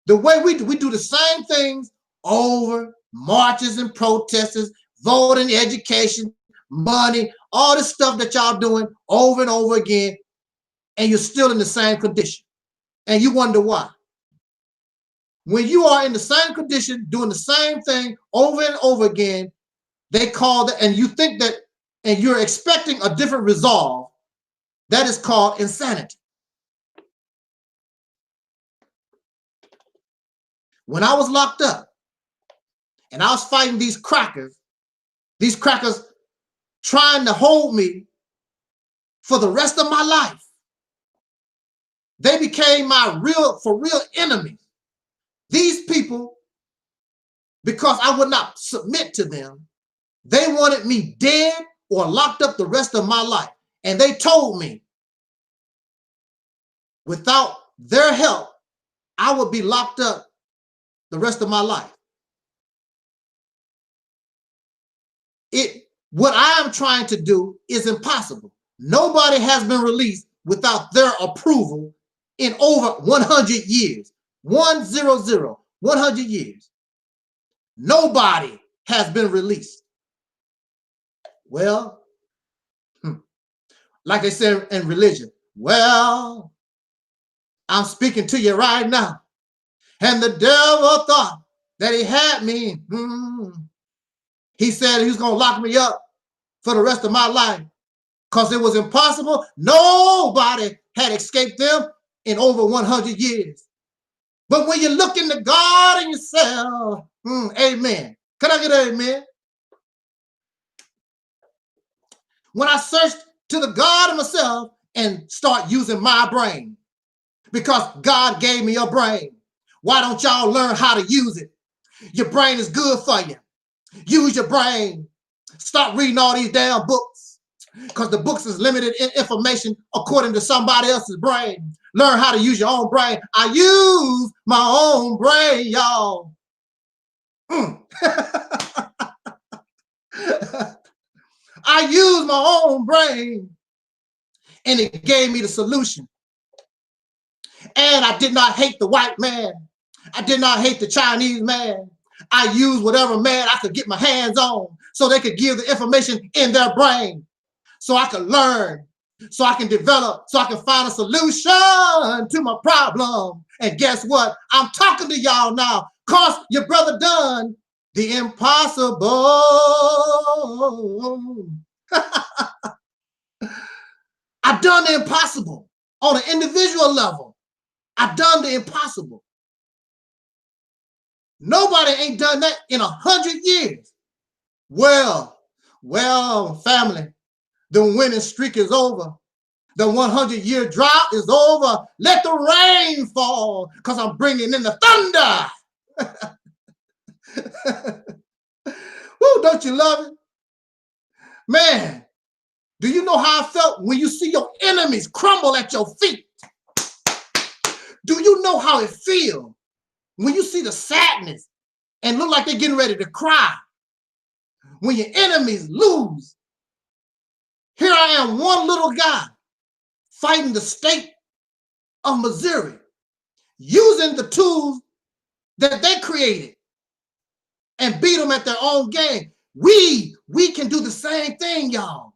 The way we do the same things over, marches and protests, voting, education, money, all this stuff that y'all doing over and over again, and you're still in the same condition. And you wonder why. When you are in the same condition, doing the same thing over and over again, they call that, and you think that, and you're expecting a different resolve, that is called insanity. When I was locked up and I was fighting these crackers trying to hold me for the rest of my life, they became my for real enemies. These people, because I would not submit to them, they wanted me dead or locked up the rest of my life. And they told me, without their help, I would be locked up the rest of my life. What I am trying to do is impossible. Nobody has been released without their approval in over 100 years. 100 years. Nobody has been released. Well, like they say in religion, well, I'm speaking to you right now. And the devil thought that he had me. He said he was going to lock me up for the rest of my life because it was impossible. Nobody had escaped them in over 100 years. But when you look into God and yourself, amen. Can I get an amen? When I searched to the God of myself and start using my brain, because God gave me a brain. Why don't y'all learn how to use it? Your brain is good for you. Use your brain. Stop reading all these damn books because the books is limited in information according to somebody else's brain. Learn how to use your own brain. I use my own brain, y'all. I use my own brain, and it gave me the solution. And I did not hate the white man. I did not hate the Chinese man. I used whatever man I could get my hands on so they could give the information in their brain so I could learn, so I can develop, so I can find a solution to my problem. And guess what? I'm talking to y'all now because your brother done the impossible. I've done the impossible on an individual level. I've done the impossible. Nobody ain't done that in 100 years. Well, family, the winning streak is over. The 100-year drought is over. Let the rain fall because I'm bringing in the thunder. Woo, don't you love it? Man, do you know how I felt when you see your enemies crumble at your feet? Do you know how it feels when you see the sadness and look like they're getting ready to cry? When your enemies lose. Here I am, one little guy fighting the state of Missouri, using the tools that they created and beat them at their own game. We can do the same thing, y'all.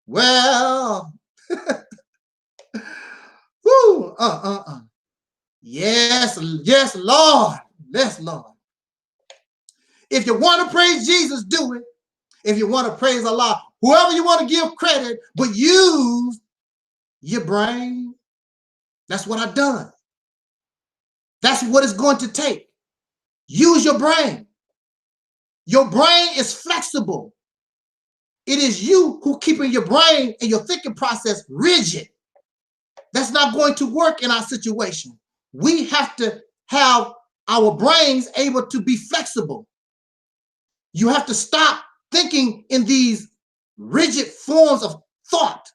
Well, woo, Yes, Lord. Yes, Lord. If you want to praise Jesus, do it. If you want to praise Allah, whoever you want to give credit, but use your brain. That's what I've done. That's what it's going to take. Use your brain. Your brain is flexible. It is you who keeping your brain and your thinking process rigid. That's not going to work in our situation. We have to have our brains able to be flexible. You have to stop thinking in these rigid forms of thought.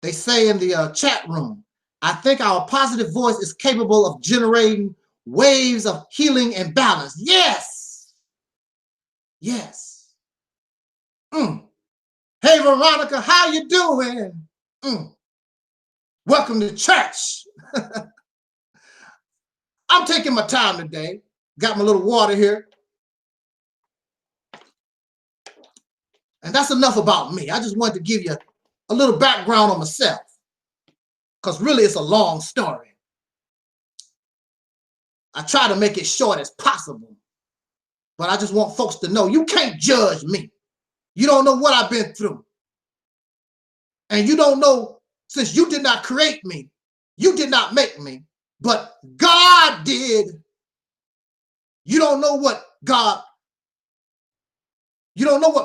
They say in the chat room, I think our positive voice is capable of generating waves of healing and balance. Yes. Yes. Hey, Veronica, how you doing? Welcome to church. I'm taking my time today. Got my little water here. And that's enough about me. I just wanted to give you a little background on myself because really it's a long story. I try to make it short as possible, but I just want folks to know you can't judge me. You don't know what I've been through. And you don't know, since you did not create me, you did not make me, but God did. You don't know what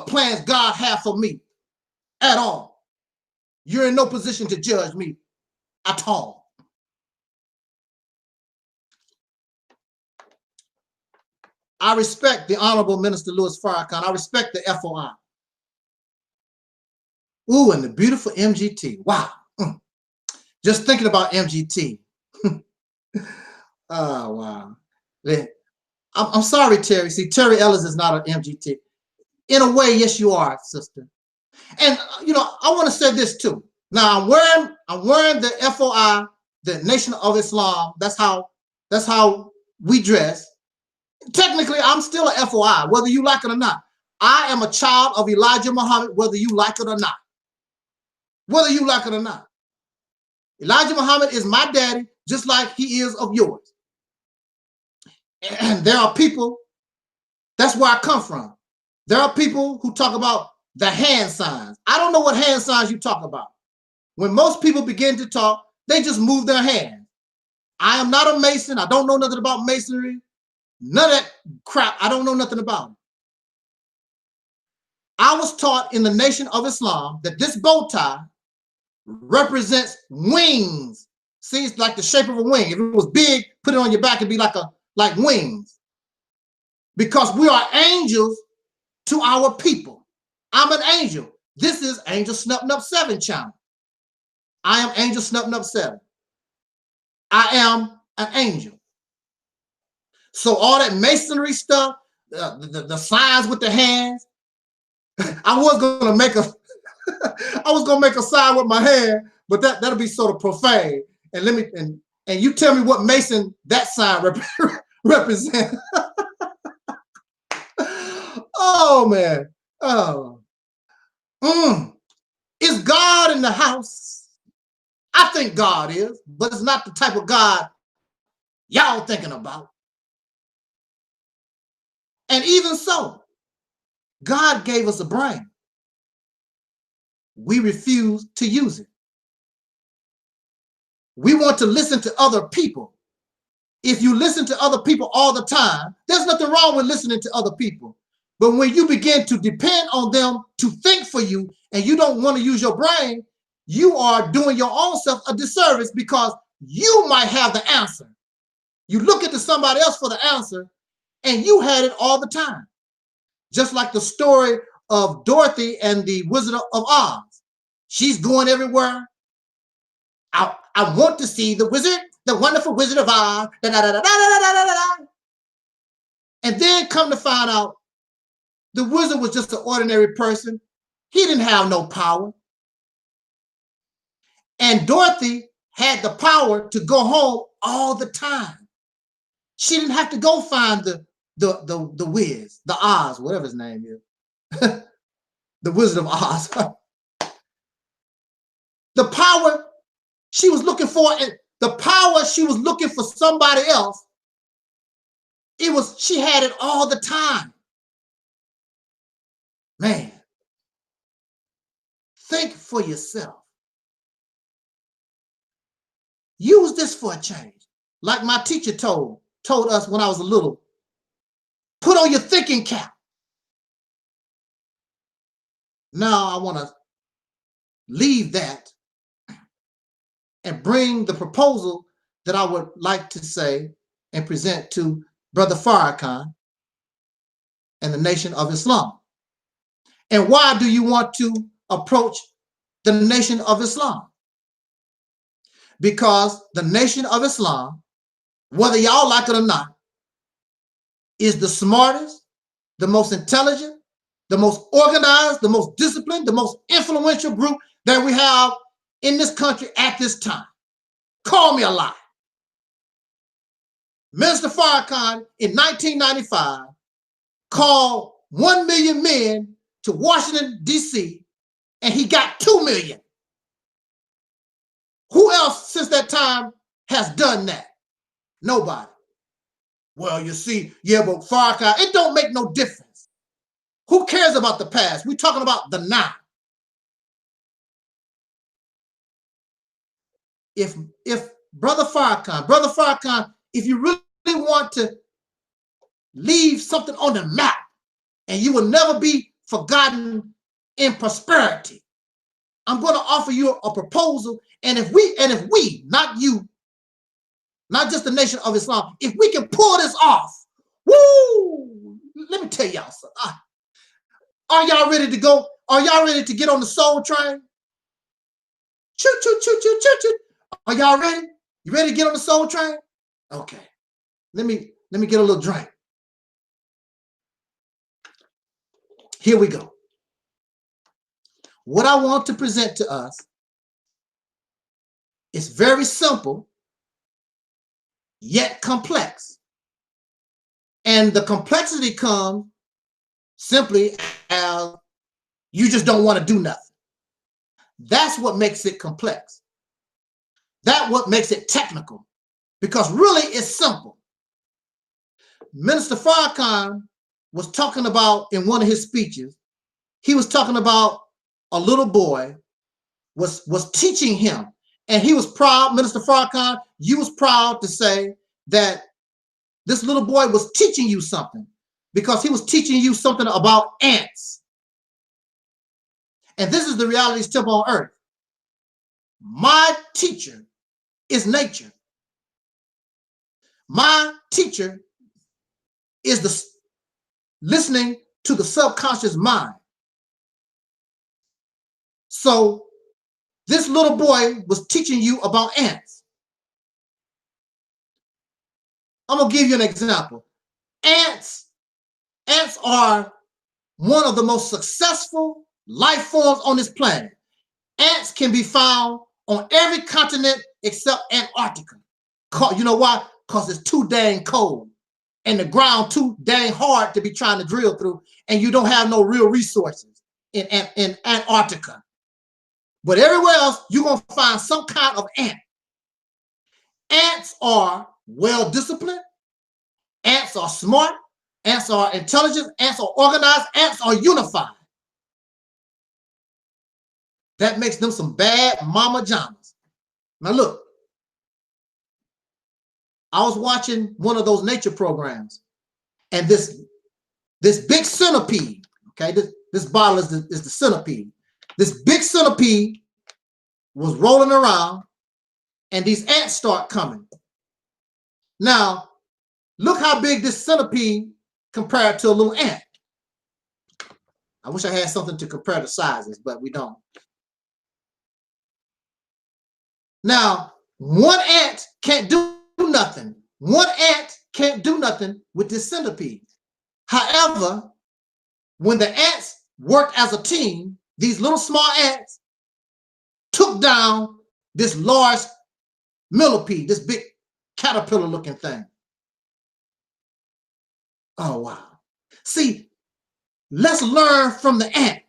plans God had for me at all. You're in no position to judge me at all. I respect the Honorable Minister Louis Farrakhan. I respect the FOI. Ooh, and the beautiful MGT. Wow. Just thinking about MGT. Oh, wow. I'm sorry, Terry. See, Terry Ellis is not an MGT. In a way, yes, you are, sister. And, you know, I want to say this, too. Now, I'm wearing the FOI, the Nation of Islam. That's how we dress. Technically, I'm still a FOI, whether you like it or not. I am a child of Elijah Muhammad, whether you like it or not. Whether you like it or not. Elijah Muhammad is my daddy, just like he is of yours. And there are people, that's where I come from. There are people who talk about the hand signs. I don't know what hand signs you talk about. When most people begin to talk, they just move their hands. I am not a Mason. I don't know nothing about Masonry. None of that crap. I don't know nothing about it. I was taught in the Nation of Islam that this bow tie represents wings. See, it's like the shape of a wing. If it was big, put it on your back, it'd be like wings. Because we are angels to our people. I'm an angel. This is Angel Snup 7 channel. I am Angel Snup 7. I am an angel. So all that masonry stuff, the signs with the hands, I was gonna make a sign with my hand, but that'll be sort of profane. And you tell me what Mason that sign represents. Oh man. Oh. Is God in the house? I think God is, but it's not the type of God y'all thinking about. And even so, God gave us a brain. We refuse to use it. We want to listen to other people. If you listen to other people all the time, there's nothing wrong with listening to other people. But when you begin to depend on them to think for you and you don't want to use your brain, you are doing your own self a disservice because you might have the answer. You look into somebody else for the answer and you had it all the time. Just like the story of Dorothy and the Wizard of Oz. She's going everywhere. I want to see the wizard, the wonderful Wizard of Oz. Da, da, da, da, da, da, da, da. And then come to find out the wizard was just an ordinary person. He didn't have no power. And Dorothy had the power to go home all the time. She didn't have to go find the Wiz, the Oz, whatever his name is. The Wizard of Oz. The power she was looking for, the power she was looking for somebody else, she had it all the time. Man, think for yourself. Use this for a change. Like my teacher told us when I was little, put on your thinking cap. Now I want to leave that and bring the proposal that I would like to say and present to Brother Farrakhan and the Nation of Islam. And why do you want to approach the Nation of Islam? Because the Nation of Islam, whether y'all like it or not, is the smartest, the most intelligent, the most organized, the most disciplined, the most influential group that we have in this country at this time. Call me a lie. Minister Farrakhan in 1995 called 1 million men to Washington, D.C., and he got 2 million. Who else since that time has done that? Nobody. Well, you see, yeah, but Farrakhan, it don't make no difference. Who cares about the past? We're talking about the now. If Brother Farrakhan, if you really want to leave something on the map and you will never be forgotten in prosperity, I'm going to offer you a proposal. And if we, not you, not just the Nation of Islam, if we can pull this off, woo, let me tell y'all something. Are y'all ready to go? Are y'all ready to get on the soul train? Choo, choo, choo, choo, choo, choo. Are y'all ready? You ready to get on the soul train? Okay. Let me get a little drink. Here we go. What I want to present to us is very simple, yet complex. And the complexity comes simply as you just don't want to do nothing. That's what makes it complex. That's what makes it technical, because really it's simple. Minister Farrakhan was talking about in one of his speeches, he was talking about a little boy was teaching him, and he was proud. Minister Farrakhan, you was proud to say that this little boy was teaching you something, because he was teaching you something about ants. And this is the reality's temple on earth. My teacher is nature. My teacher is the listening to the subconscious mind. So this little boy was teaching you about ants. I'm gonna give you an example. Ants are one of the most successful life forms on this planet. Ants can be found on every continent except Antarctica. You know why? Because it's too dang cold and the ground too dang hard to be trying to drill through, and you don't have no real resources in Antarctica. But everywhere else, you're going to find some kind of ant. Ants are well-disciplined. Ants are smart. Ants are intelligent. Ants are organized. Ants are unified. That makes them some bad mama jamas. Now look, I was watching one of those nature programs, and this big centipede, okay, this bottle is the centipede. This big centipede was rolling around, and these ants start coming. Now, look how big this centipede compared to a little ant. I wish I had something to compare the sizes, but we don't. Now, one ant can't do nothing. One ant can't do nothing with this centipede. However, when the ants worked as a team, these little small ants took down this large millipede, this big caterpillar looking thing. Oh, wow. See, let's learn from the ant.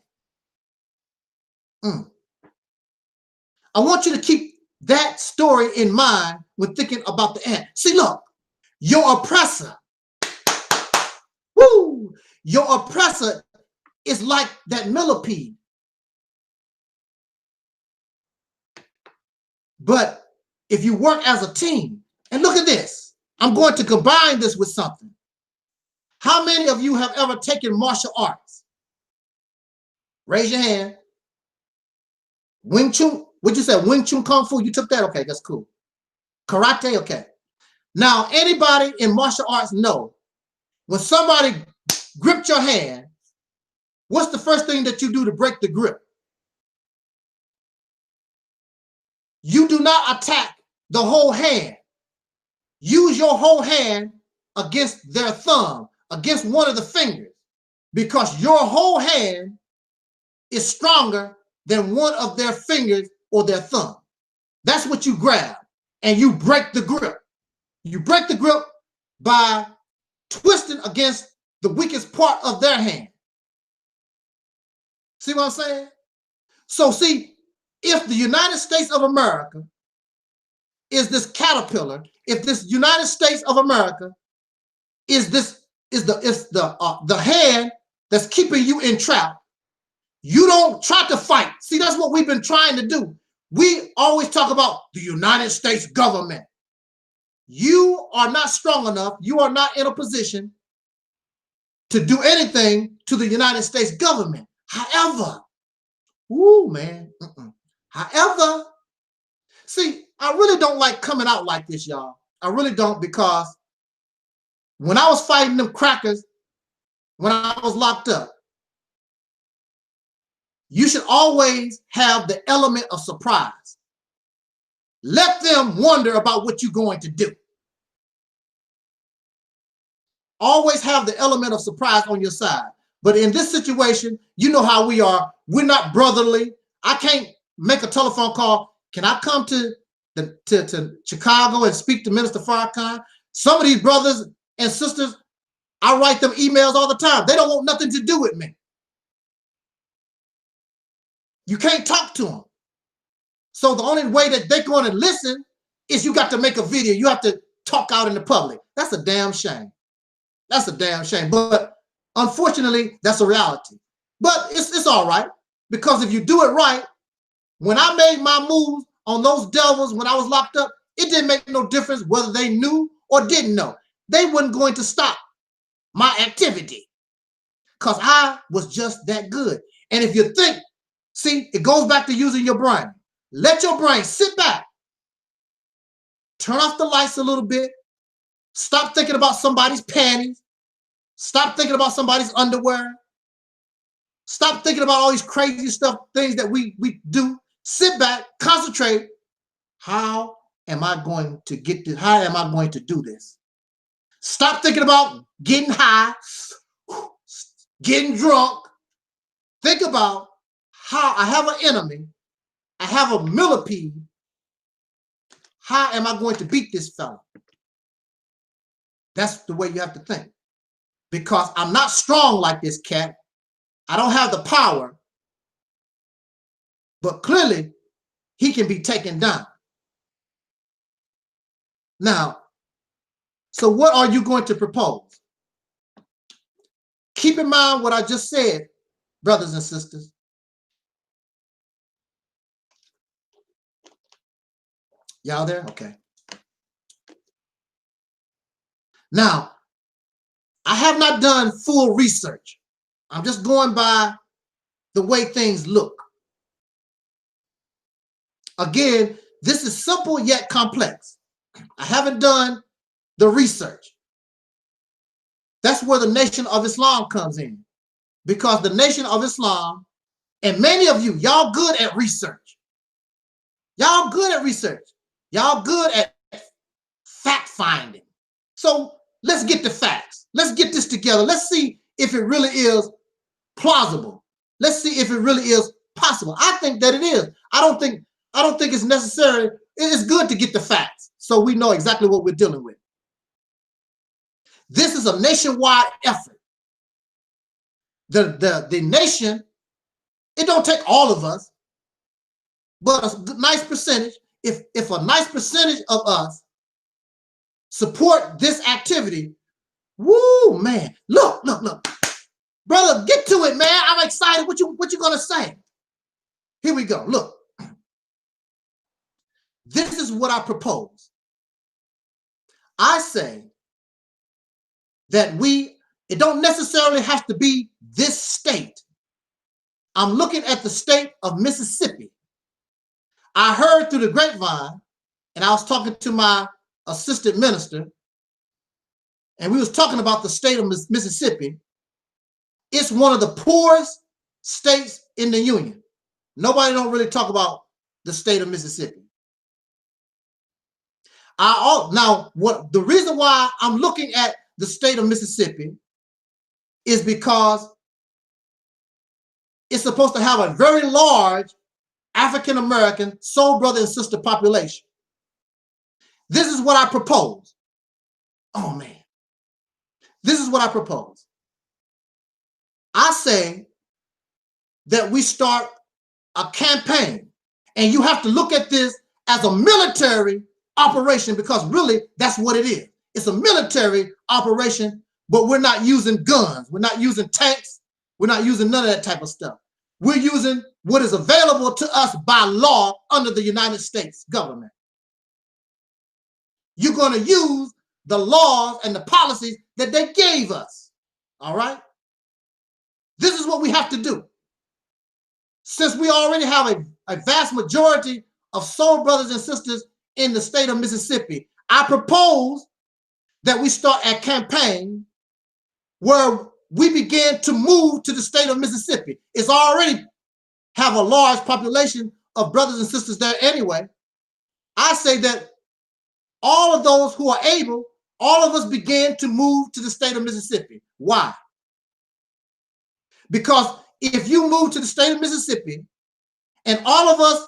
I want you to keep that story in mind when thinking about the ant. See, look, your oppressor, woo, your oppressor is like that millipede. But if you work as a team, and look at this, I'm going to combine this with something. How many of you have ever taken martial arts? Raise your hand. Wing Chun, what'd you say? Wing Chun Kung Fu, you took that? Okay, that's cool. Karate, okay. Now, anybody in martial arts know, when somebody gripped your hand, what's the first thing that you do to break the grip? You do not attack the whole hand. Use your whole hand against their thumb, against one of the fingers, because your whole hand is stronger than one of their fingers or their thumb. That's what you grab, and you break the grip. You break the grip by twisting against the weakest part of their hand. See what I'm saying? So see, if the United States of America is this caterpillar, if this United States of America is the hand that's keeping you entrapped, you don't try to fight. See, that's what we've been trying to do. We always talk about the United States government. You are not strong enough. You are not in a position to do anything to the United States government. However, however, see, I really don't like coming out like this, y'all. I really don't, because when I was fighting them crackers, when I was locked up, you should always have the element of surprise. Let them wonder about what you're going to do. Always have the element of surprise on your side. But in this situation, you know how we are. We're not brotherly. I can't make a telephone call. Can I come to Chicago and speak to Minister Farrakhan? Some of these brothers and sisters, I write them emails all the time. They don't want nothing to do with me. You can't talk to them. So the only way that they're going to listen is you got to make a video. You have to talk out in the public. That's a damn shame. That's a damn shame. But unfortunately, that's a reality. But it's all right, because if you do it right, when I made my move on those devils when I was locked up, it didn't make no difference whether they knew or didn't know. They weren't going to stop my activity because I was just that good. And if you think, see, it goes back to using your brain. Let your brain sit back, turn off the lights a little bit, stop thinking about somebody's panties, stop thinking about somebody's underwear, stop thinking about all these crazy stuff, things that we do. Sit back, concentrate. How am I going to get this? How am I going to do this? Stop thinking about getting high, getting drunk. Think about how I have an enemy. I have a millipede. How am I going to beat this fella? That's the way you have to think. Because I'm not strong like this cat. I don't have the power. But clearly, he can be taken down. Now, so what are you going to propose? Keep in mind what I just said, brothers and sisters. Y'all there? Okay. Now, I have not done full research. I'm just going by the way things look. Again, this is simple yet complex. I haven't done the research. That's where the Nation of Islam comes in. Because the Nation of Islam, and many of you, y'all good at research. Y'all good at research. Y'all good at fact finding. So let's get the facts. Let's get this together. Let's see if it really is plausible. Let's see if it really is possible. I think that it is. I don't think it's necessary. It's good to get the facts so we know exactly what we're dealing with. This is a nationwide effort. The nation, it don't take all of us, but a nice percentage. If a nice percentage of us support this activity, woo, man, look. Brother, get to it, man. I'm excited. What you gonna say? Here we go. Look. This is what I propose. I say that it don't necessarily have to be this state. I'm looking at the state of Mississippi. I heard through the grapevine, and I was talking to my assistant minister, and we was talking about the state of Mississippi. It's one of the poorest states in the union. Nobody don't really talk about the state of Mississippi. The reason why I'm looking at the state of Mississippi is because it's supposed to have a very large African-American soul brother and sister population. This is what I propose. Oh man. This is what I propose. I say that we start a campaign, and you have to look at this as a military operation, because really that's what it is. It's a military operation, but we're not using guns. We're not using tanks. We're not using none of that type of stuff. We're using what is available to us by law under the United States government. You're going to use the laws and the policies that they gave us. All right? This is what we have to do. Since we already have a vast majority of soul brothers and sisters in the state of Mississippi, I propose that we start a campaign where we begin to move to the state of Mississippi. It's already have a large population of brothers and sisters there anyway. I say that all of those who are able, all of us begin to move to the state of Mississippi. Why? Because if you move to the state of Mississippi and all of us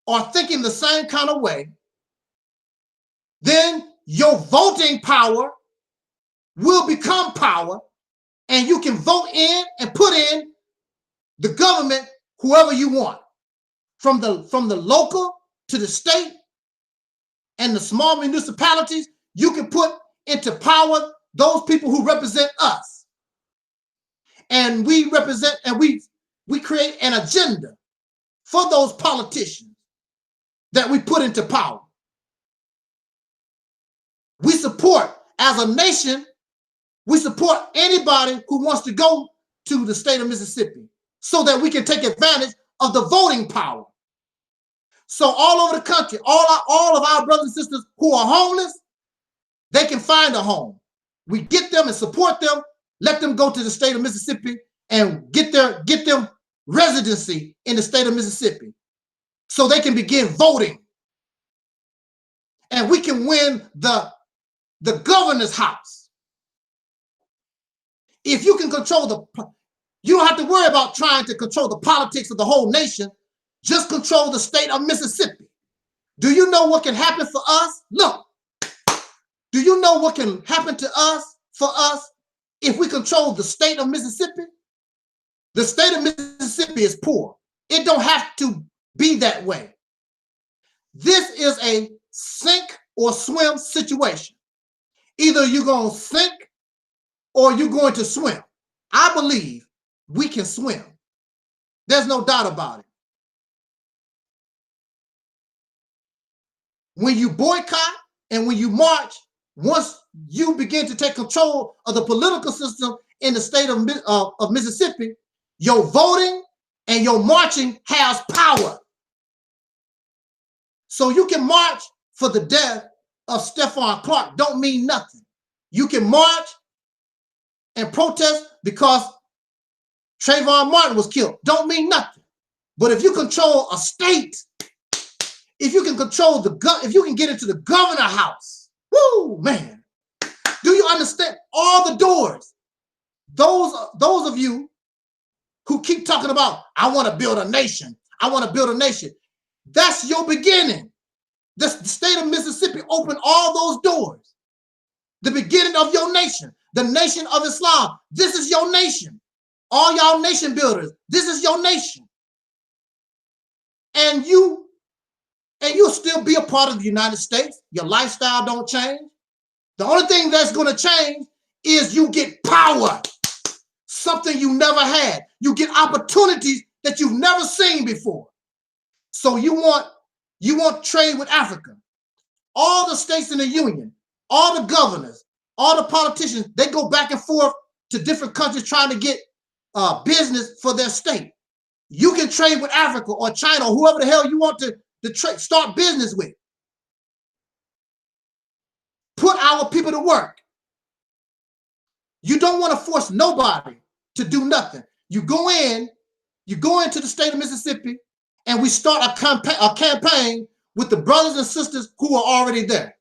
are thinking the same kind of way, then your voting power will become power, and you can vote in and put in the government whoever you want, from the local to the state and the small municipalities. You can put into power those people who represent us. And we represent, and we create an agenda for those politicians that we put into power. We support, as a nation, we support anybody who wants to go to the state of Mississippi so that we can take advantage of the voting power. So all over the country, all of our brothers and sisters who are homeless, they can find a home. We get them and support them, let them go to the state of Mississippi and get them residency in the state of Mississippi so they can begin voting. And we can win the governor's house. If you can control you don't have to worry about trying to control the politics of the whole nation. Just control the state of Mississippi. Do you know what can happen for us? Look, do you know what can happen to us, for us, if we control the state of Mississippi? The state of Mississippi is poor. It don't have to be that way. This is a sink or swim situation. Either you're going to sink or you're going to swim. I believe we can swim. There's no doubt about it. When you boycott and when you march, once you begin to take control of the political system in the state of Mississippi, your voting and your marching has power. So you can march for the death of Stephon Clark, don't mean nothing. You can march and protest because Trayvon Martin was killed, don't mean nothing. But if you control a state, if you can control if you can get into the governor house, woo, man. Do you understand? All the doors. Those of you who keep talking about, I want to build a nation. I want to build a nation. That's your beginning. The state of Mississippi opened all those doors. The beginning of your nation, the nation of Islam. This is your nation. All y'all nation builders, this is your nation. And you'll still be a part of the United States. Your lifestyle don't change. The only thing that's going to change is you get power, something you never had. You get opportunities that you've never seen before. So you want trade with Africa. All the states in the union, all the governors, all the politicians, they go back and forth to different countries trying to get business for their state. You can trade with Africa or China or whoever the hell you want to start business with. Put our people to work. You don't want to force nobody to do nothing. You go into the state of Mississippi, and we start a campaign with the brothers and sisters who are already there.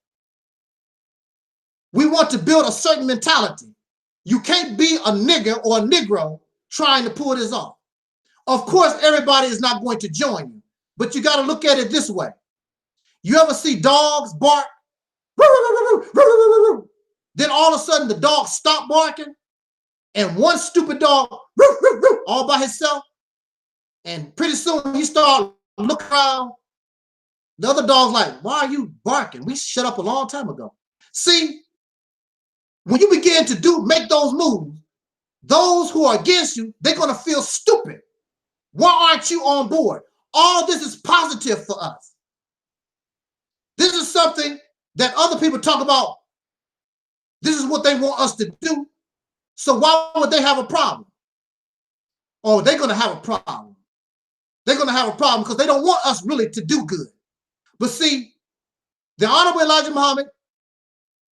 We want to build a certain mentality. You can't be a nigger or a Negro trying to pull this off. Of course, everybody is not going to join you, but you got to look at it this way. You ever see dogs bark? Then all of a sudden the dog stop barking, and one stupid dog all by himself, and pretty soon he start looking around. The other dog's like, why are you barking? We shut up a long time ago. See, when you begin to make those moves, those who are against you, they're going to feel stupid. Why aren't you on board? All this is positive for us. This is something that other people talk about. This is what they want us to do. So why would they have a problem? Oh, they're going to have a problem. They're going to have a problem because they don't want us really to do good. But see, the Honorable Elijah Muhammad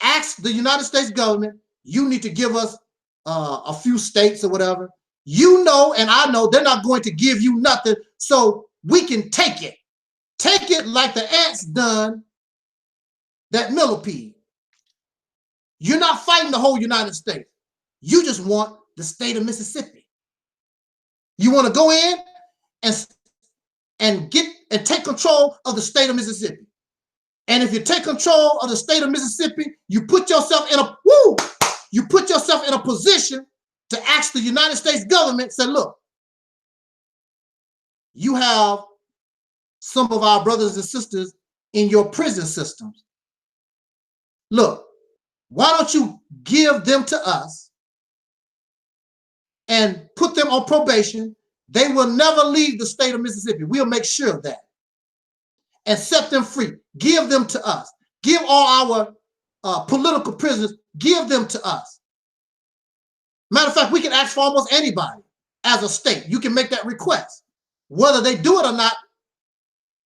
asked the United States government, you need to give us a few states or whatever. You know, and I know they're not going to give you nothing, so we can take it. Take it like the ants done that millipede. You're not fighting the whole United States. You just want the state of Mississippi. You want to go in and take control of the state of Mississippi. And if you take control of the state of Mississippi, you put yourself in a position to ask the United States government, say, look, you have some of our brothers and sisters in your prison systems. Look, why don't you give them to us and put them on probation, they will never leave the state of Mississippi. We'll make sure of that. And set them free. Give them to us. Give all our political prisoners, give them to us. Matter of fact, we can ask for almost anybody as a state. You can make that request. Whether they do it or not,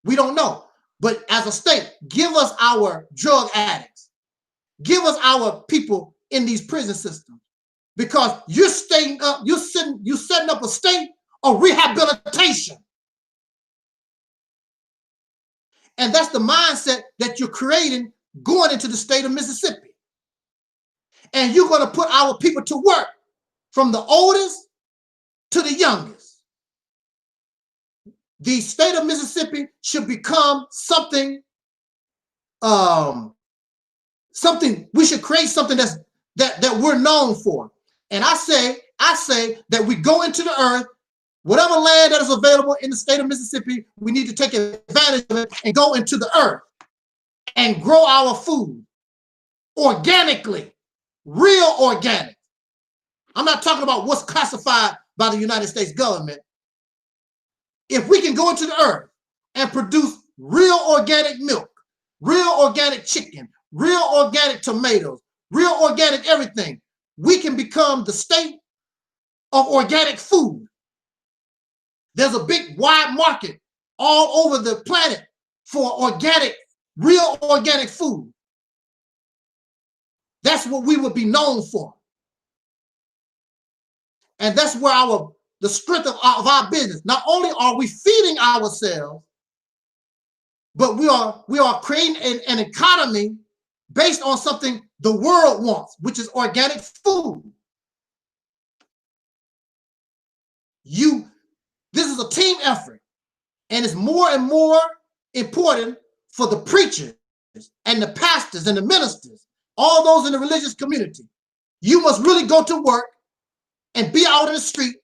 we don't know. But as a state, give us our drug addicts. Give us our people in these prison systems. Because you're setting up a state of rehabilitation. And that's the mindset that you're creating going into the state of Mississippi. And you're going to put our people to work from the oldest to the youngest. The state of Mississippi should become something, we should create something that we're known for. And I say that we go into the earth, whatever land that is available in the state of Mississippi, we need to take advantage of it and go into the earth and grow our food organically, real organic. I'm not talking about what's classified by the United States government. If we can go into the earth and produce real organic milk, real organic chicken, real organic tomatoes, real organic everything, we can become the state of organic food. There's a big wide market all over the planet for organic, real organic food. That's what we would be known for. And that's where the strength of our business. Not only are we feeding ourselves, but we are creating an economy based on something the world wants, which is organic food. This is a team effort, and it's more and more important for the preachers and the pastors and the ministers, all those in the religious community. You must really go to work and be out in the street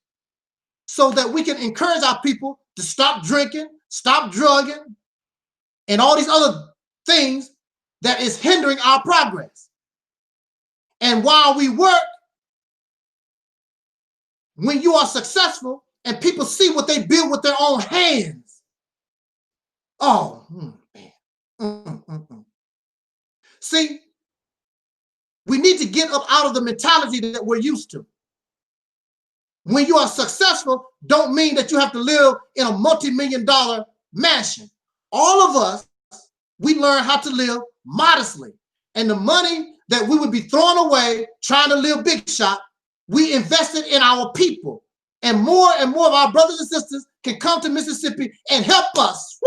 so that we can encourage our people to stop drinking, stop drugging, and all these other things that is hindering our progress. And while we work, when you are successful and people see what they build with their own hands, See, we need to get up out of the mentality that we're used to. When you are successful, don't mean that you have to live in a multi-million-dollar mansion. All of us, we learn how to live modestly. And the money that we would be throwing away trying to live big shot, we invested in our people. And more of our brothers and sisters can come to Mississippi and help us,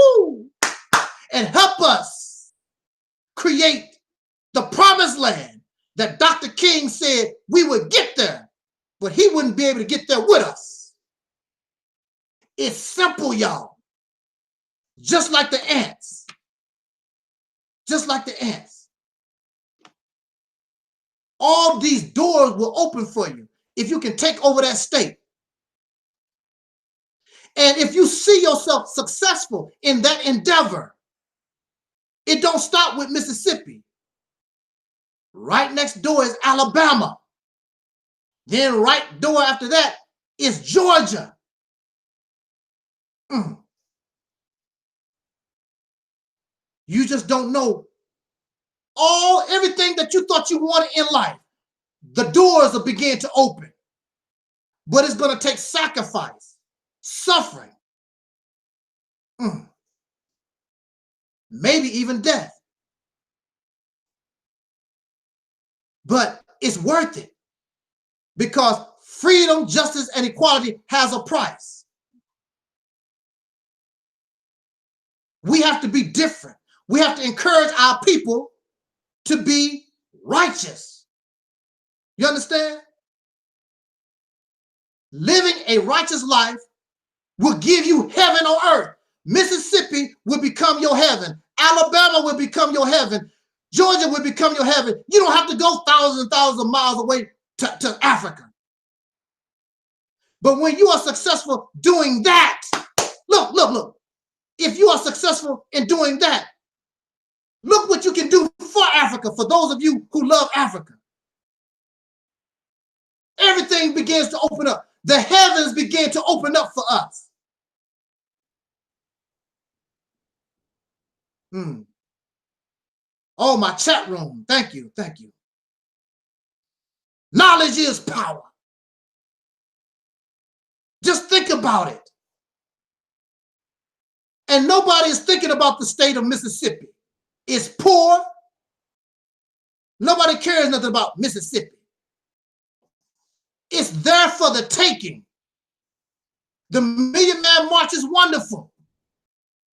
and help us create the promised land that Dr. King said we would get there, but he wouldn't be able to get there with us. It's simple, y'all. Just like the ants. Just like the ants. All these doors will open for you if you can take over that state. And if you see yourself successful in that endeavor, it don't stop with Mississippi. Right next door is Alabama. Then right door after that is Georgia. You just don't know everything that you thought you wanted in life. The doors will begin to open. But it's going to take sacrifice, suffering, maybe even death. But it's worth it because freedom, justice, and equality has a price. We have to be different. We have to encourage our people to be righteous. You understand? Living a righteous life will give you heaven on earth. Mississippi will become your heaven. Alabama will become your heaven. Georgia will become your heaven. You don't have to go thousands and thousands of miles away to Africa. But when you are successful doing that, look. If you are successful in doing that, look what you can do for Africa, for those of you who love Africa. everything begins to open up. The heavens begin to open up for us. Oh, my chat room. Thank you. Thank you. Knowledge is power. Just think about it. And nobody is thinking about the state of Mississippi. It's poor. Nobody cares nothing about Mississippi. It's there for the taking. The Million Man March is wonderful.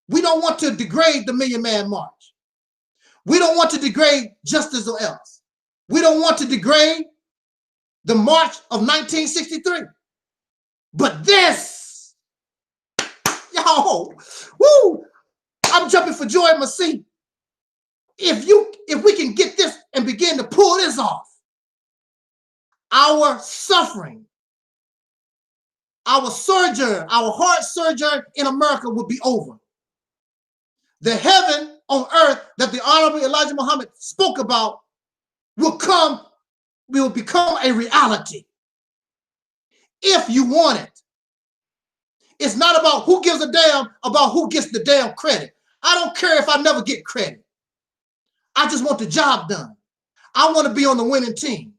We don't want to degrade the Million Man March. We don't want to degrade justice or else. We don't want to degrade the March of 1963. But this, yo, woo, I'm jumping for joy in my seat. If we can get this and begin to pull this off, our suffering, our sojourn, our hard sojourn in America will be over. The heaven on earth that the Honorable Elijah Muhammad spoke about will become a reality. If you want it. It's not about who gives a damn about who gets the damn credit. I don't care if I never get credit. I just want the job done. I want to be on the winning team.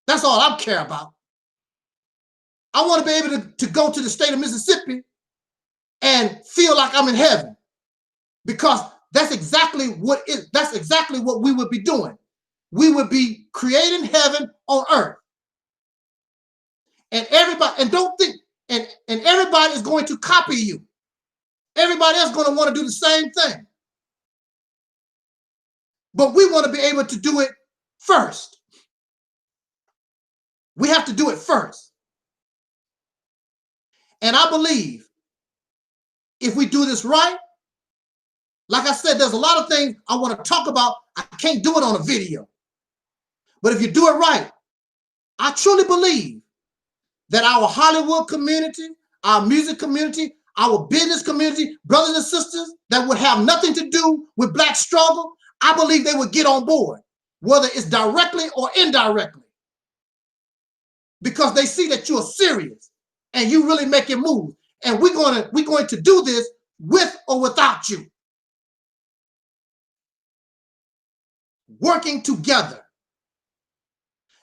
That's all I care about. I want to be able to go to the state of Mississippi and feel like I'm in heaven, because that's exactly what we would be doing. We would be creating heaven on earth. And everybody, and don't think, and everybody is going to copy you. Everybody else is going to want to do the same thing. But we want to be able to do it first. We have to do it first. And I believe if we do this right, like I said, there's a lot of things I want to talk about. I can't do it on a video. But if you do it right, I truly believe that our Hollywood community, our music community, our business community, brothers and sisters that would have nothing to do with Black struggle, I believe they would get on board, whether it's directly or indirectly, because they see that you are serious and you really make it move. And we're going to do this with or without you. Working together.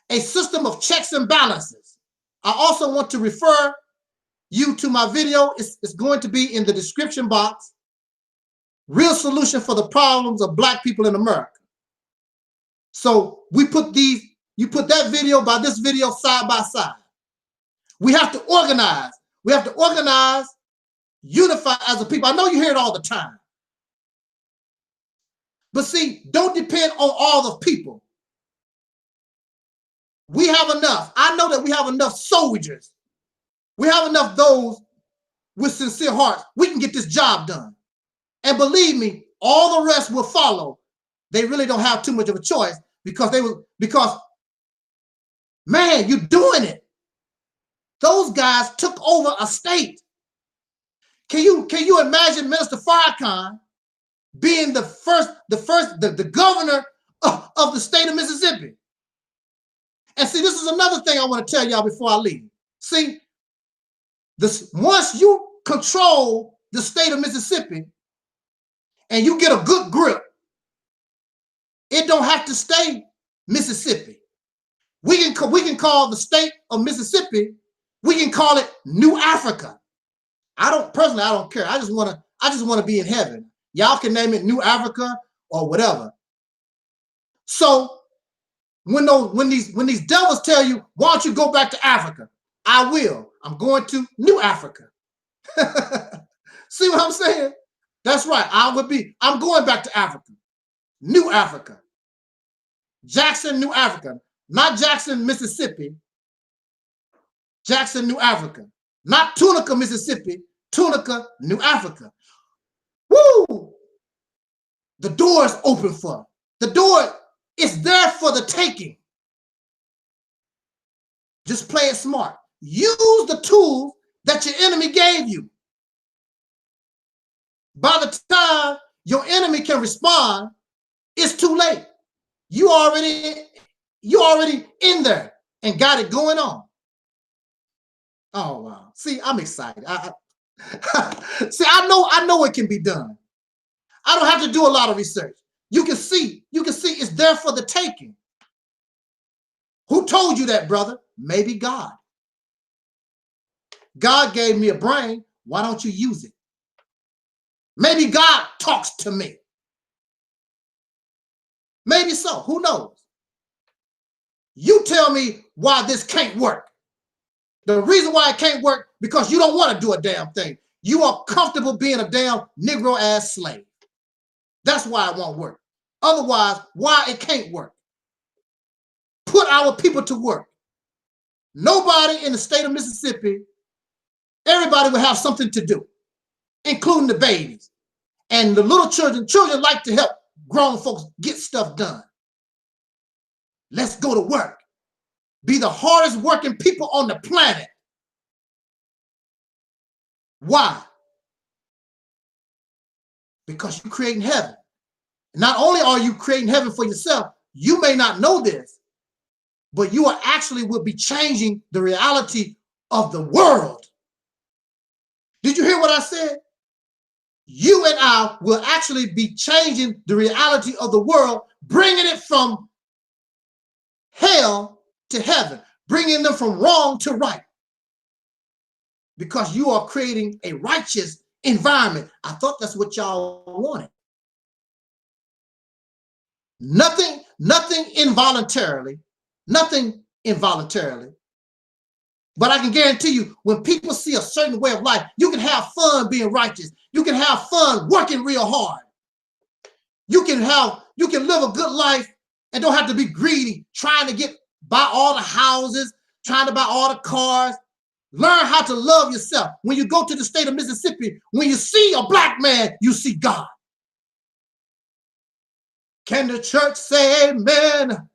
A system of checks and balances. I also want to refer you to my video. It's going to be in the description box. Real solution for the problems of Black people in America. So we put you put that video by this video side by side. We have to organize. We have to organize, unify as a people. I know you hear it all the time. But see, don't depend on all the people. We have enough. I know that we have enough soldiers. We have enough those with sincere hearts. We can get this job done. And believe me, all the rest will follow. They really don't have too much of a choice because man, you're doing it. Those guys took over a state. Can you imagine Minister Farrakhan being the governor of the state of Mississippi? And see, this is another thing I want to tell y'all before I leave. See, once you control the state of Mississippi and you get a good grip, it don't have to stay Mississippi. We can call the state of Mississippi, we can call it New Africa. I don't care. I just want to be in heaven. Y'all can name it New Africa or whatever. So when these devils tell you, why don't you go back to Africa? I will. I'm going to New Africa. See what I'm saying? That's right. I'm going back to Africa. New Africa. Jackson, New Africa. Not Jackson, Mississippi. Jackson, New Africa. Not Tunica, Mississippi. Tunica, New Africa. Woo! The door is open for. The door is there for the taking. Just play it smart. Use the tools that your enemy gave you. By the time your enemy can respond, it's too late. You already in there and got it going on. Oh, wow. See, I'm excited. See, I know it can be done. I don't have to do a lot of research. You can see it's there for the taking. Who told you that, brother? Maybe God. God gave me a brain. Why don't you use it? Maybe God talks to me. Maybe so. Who knows? You tell me why this can't work. The reason why it can't work, because you don't want to do a damn thing. You are comfortable being a damn Negro ass slave. That's why it won't work. Otherwise, why it can't work? Put our people to work. Nobody in the state of Mississippi, everybody will have something to do, including the babies. And the little children like to help grown folks get stuff done. Let's go to work. Be the hardest working people on the planet. Why? Because you're creating heaven. Not only are you creating heaven for yourself, you may not know this, but you are actually will be changing the reality of the world. Did you hear what I said? You and I will actually be changing the reality of the world, bringing it from hell to heaven, bringing them from wrong to right. Because you are creating a righteous environment. I thought that's what y'all wanted. Nothing involuntarily. But I can guarantee you, when people see a certain way of life, you can have fun being righteous. You can have fun working real hard. You can live a good life and don't have to be greedy, trying to buy all the houses, trying to buy all the cars. Learn how to love yourself. When you go to the state of Mississippi, when you see a black man, you see God. Can the church say amen?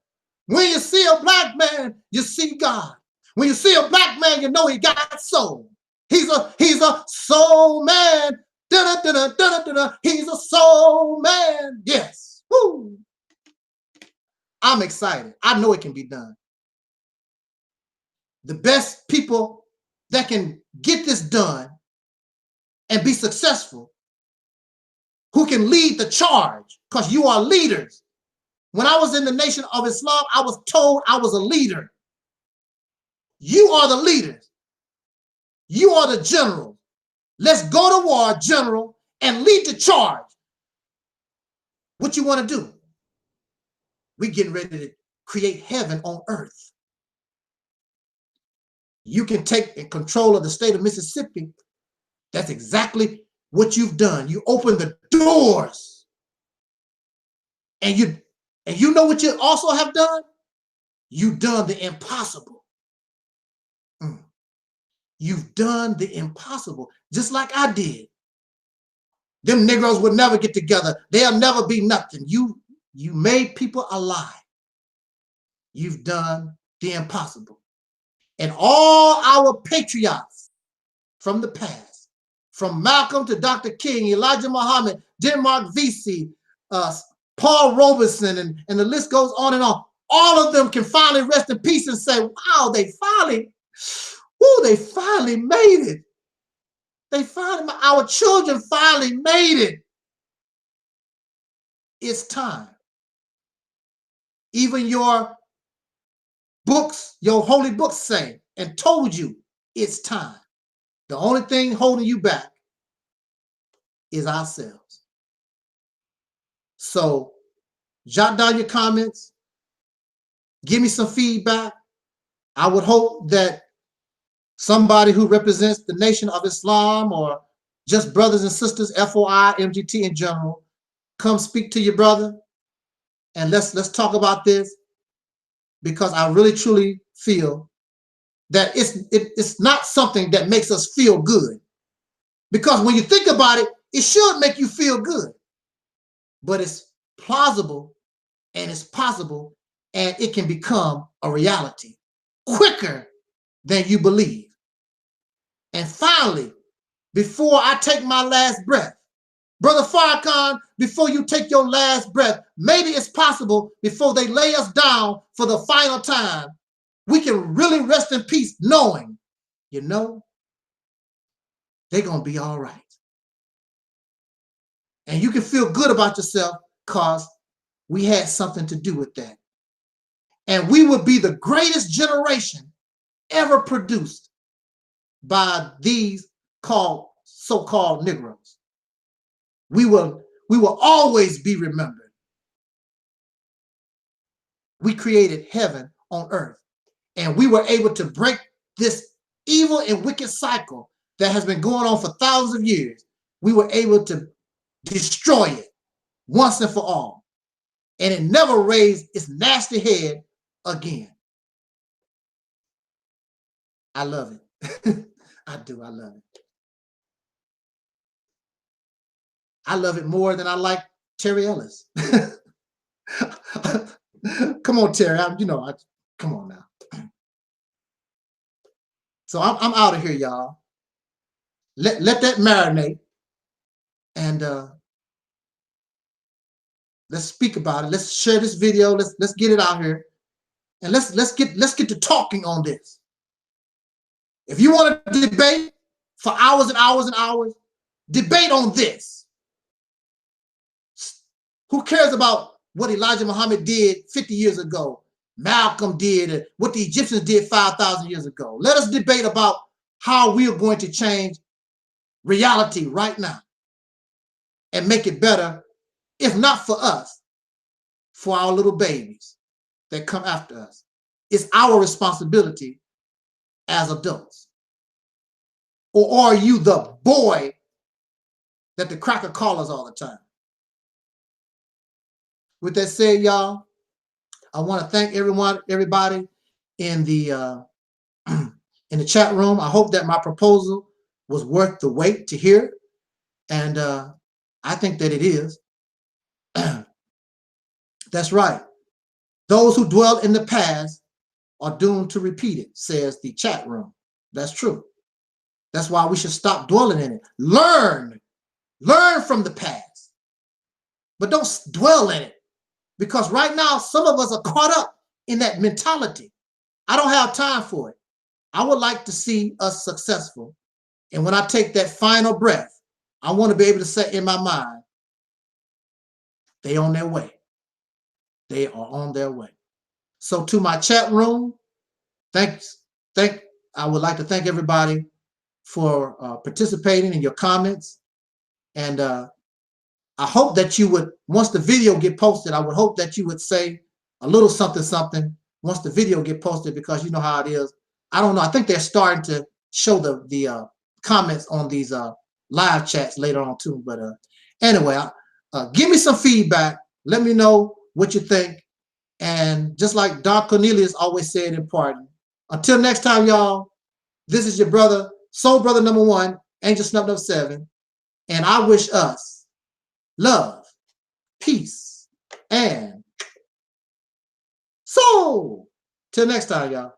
When you see a black man, you see God. When you see a black man, you know he got soul. He's a soul man. He's a soul man. Yes. Woo. I'm excited. I know it can be done. The best people that can get this done and be successful, who can lead the charge, because you are leaders. When I was in the Nation of Islam, I was told I was a leader. You are the leaders. You are the general. Let's go to war, general, and lead the charge. What you want to do? We're getting ready to create heaven on earth. You can take control of the state of Mississippi. That's exactly what you've done. You open the doors. And you know what you also have done? You've done the impossible. You've done the impossible, just like I did. Them Negroes would never get together. They'll never be nothing. You made people alive. You've done the impossible. And all our patriots from the past, from Malcolm to Dr. King, Elijah Muhammad, Denmark Vesey, Paul Robeson, and the list goes on and on. All of them can finally rest in peace and say, wow, they finally made it. Our children finally made it. It's time. Even your books, your holy books say and told you it's time. The only thing holding you back is ourselves. So jot down your comments. Give me some feedback. I would hope that somebody who represents the Nation of Islam or just brothers and sisters, FOI, MGT in general, come speak to your brother and let's talk about this, because I really truly feel that it's not something that makes us feel good. Because when you think about it, it should make you feel good. But it's plausible and it's possible, and it can become a reality quicker than you believe. And finally, before I take my last breath, Brother Farrakhan, before you take your last breath, maybe it's possible before they lay us down for the final time, we can really rest in peace knowing you know, they're going to be all right. And you can feel good about yourself because we had something to do with that. And we will be the greatest generation ever produced by these so-called Negroes. We will always be remembered. We created heaven on earth, and we were able to break this evil and wicked cycle that has been going on for thousands of years. We were able to destroy it once and for all, and it never raised its nasty head again. I love it. I do. I love it. I love it more than I like Terry Ellis. Come on, Terry. Come on now. So I'm out of here, y'all. Let that marinate, and let's speak about it. Let's share this video. Let's get it out here, and let's get to talking on this. If you want to debate for hours and hours and hours, debate on this. Who cares about what Elijah Muhammad did 50 years ago, Malcolm did, and what the Egyptians did 5,000 years ago? Let us debate about how we are going to change reality right now and make it better, if not for us, for our little babies that come after us. It's our responsibility as adults. Or are you the boy that the cracker call us all the time? With that said, y'all, I want to thank everybody in the chat room. I hope that my proposal was worth the wait to hear, and I think that it is. That's right. Those who dwell in the past are doomed to repeat it, says the chat room. That's true. That's why we should stop dwelling in it. Learn from the past, but don't dwell in it. Because right now, some of us are caught up in that mentality. I don't have time for it. I would like to see us successful. And when I take that final breath, I want to be able to say in my mind, they on their way. They are on their way. So to my chat room, thanks. I would like to thank everybody for participating in your comments. And I hope that you would, once the video get posted, I would hope that you would say a little something once the video get posted, because you know how it is. I don't know. I think they're starting to show the comments on these live chats later on too. But anyway, give me some feedback. Let me know what you think. And just like Don Cornelius always said in pardon, until next time, y'all, this is your brother, Soul Brother number 1, Angel Snuff number 7. And I wish us love, peace, and soul. Till next time, y'all.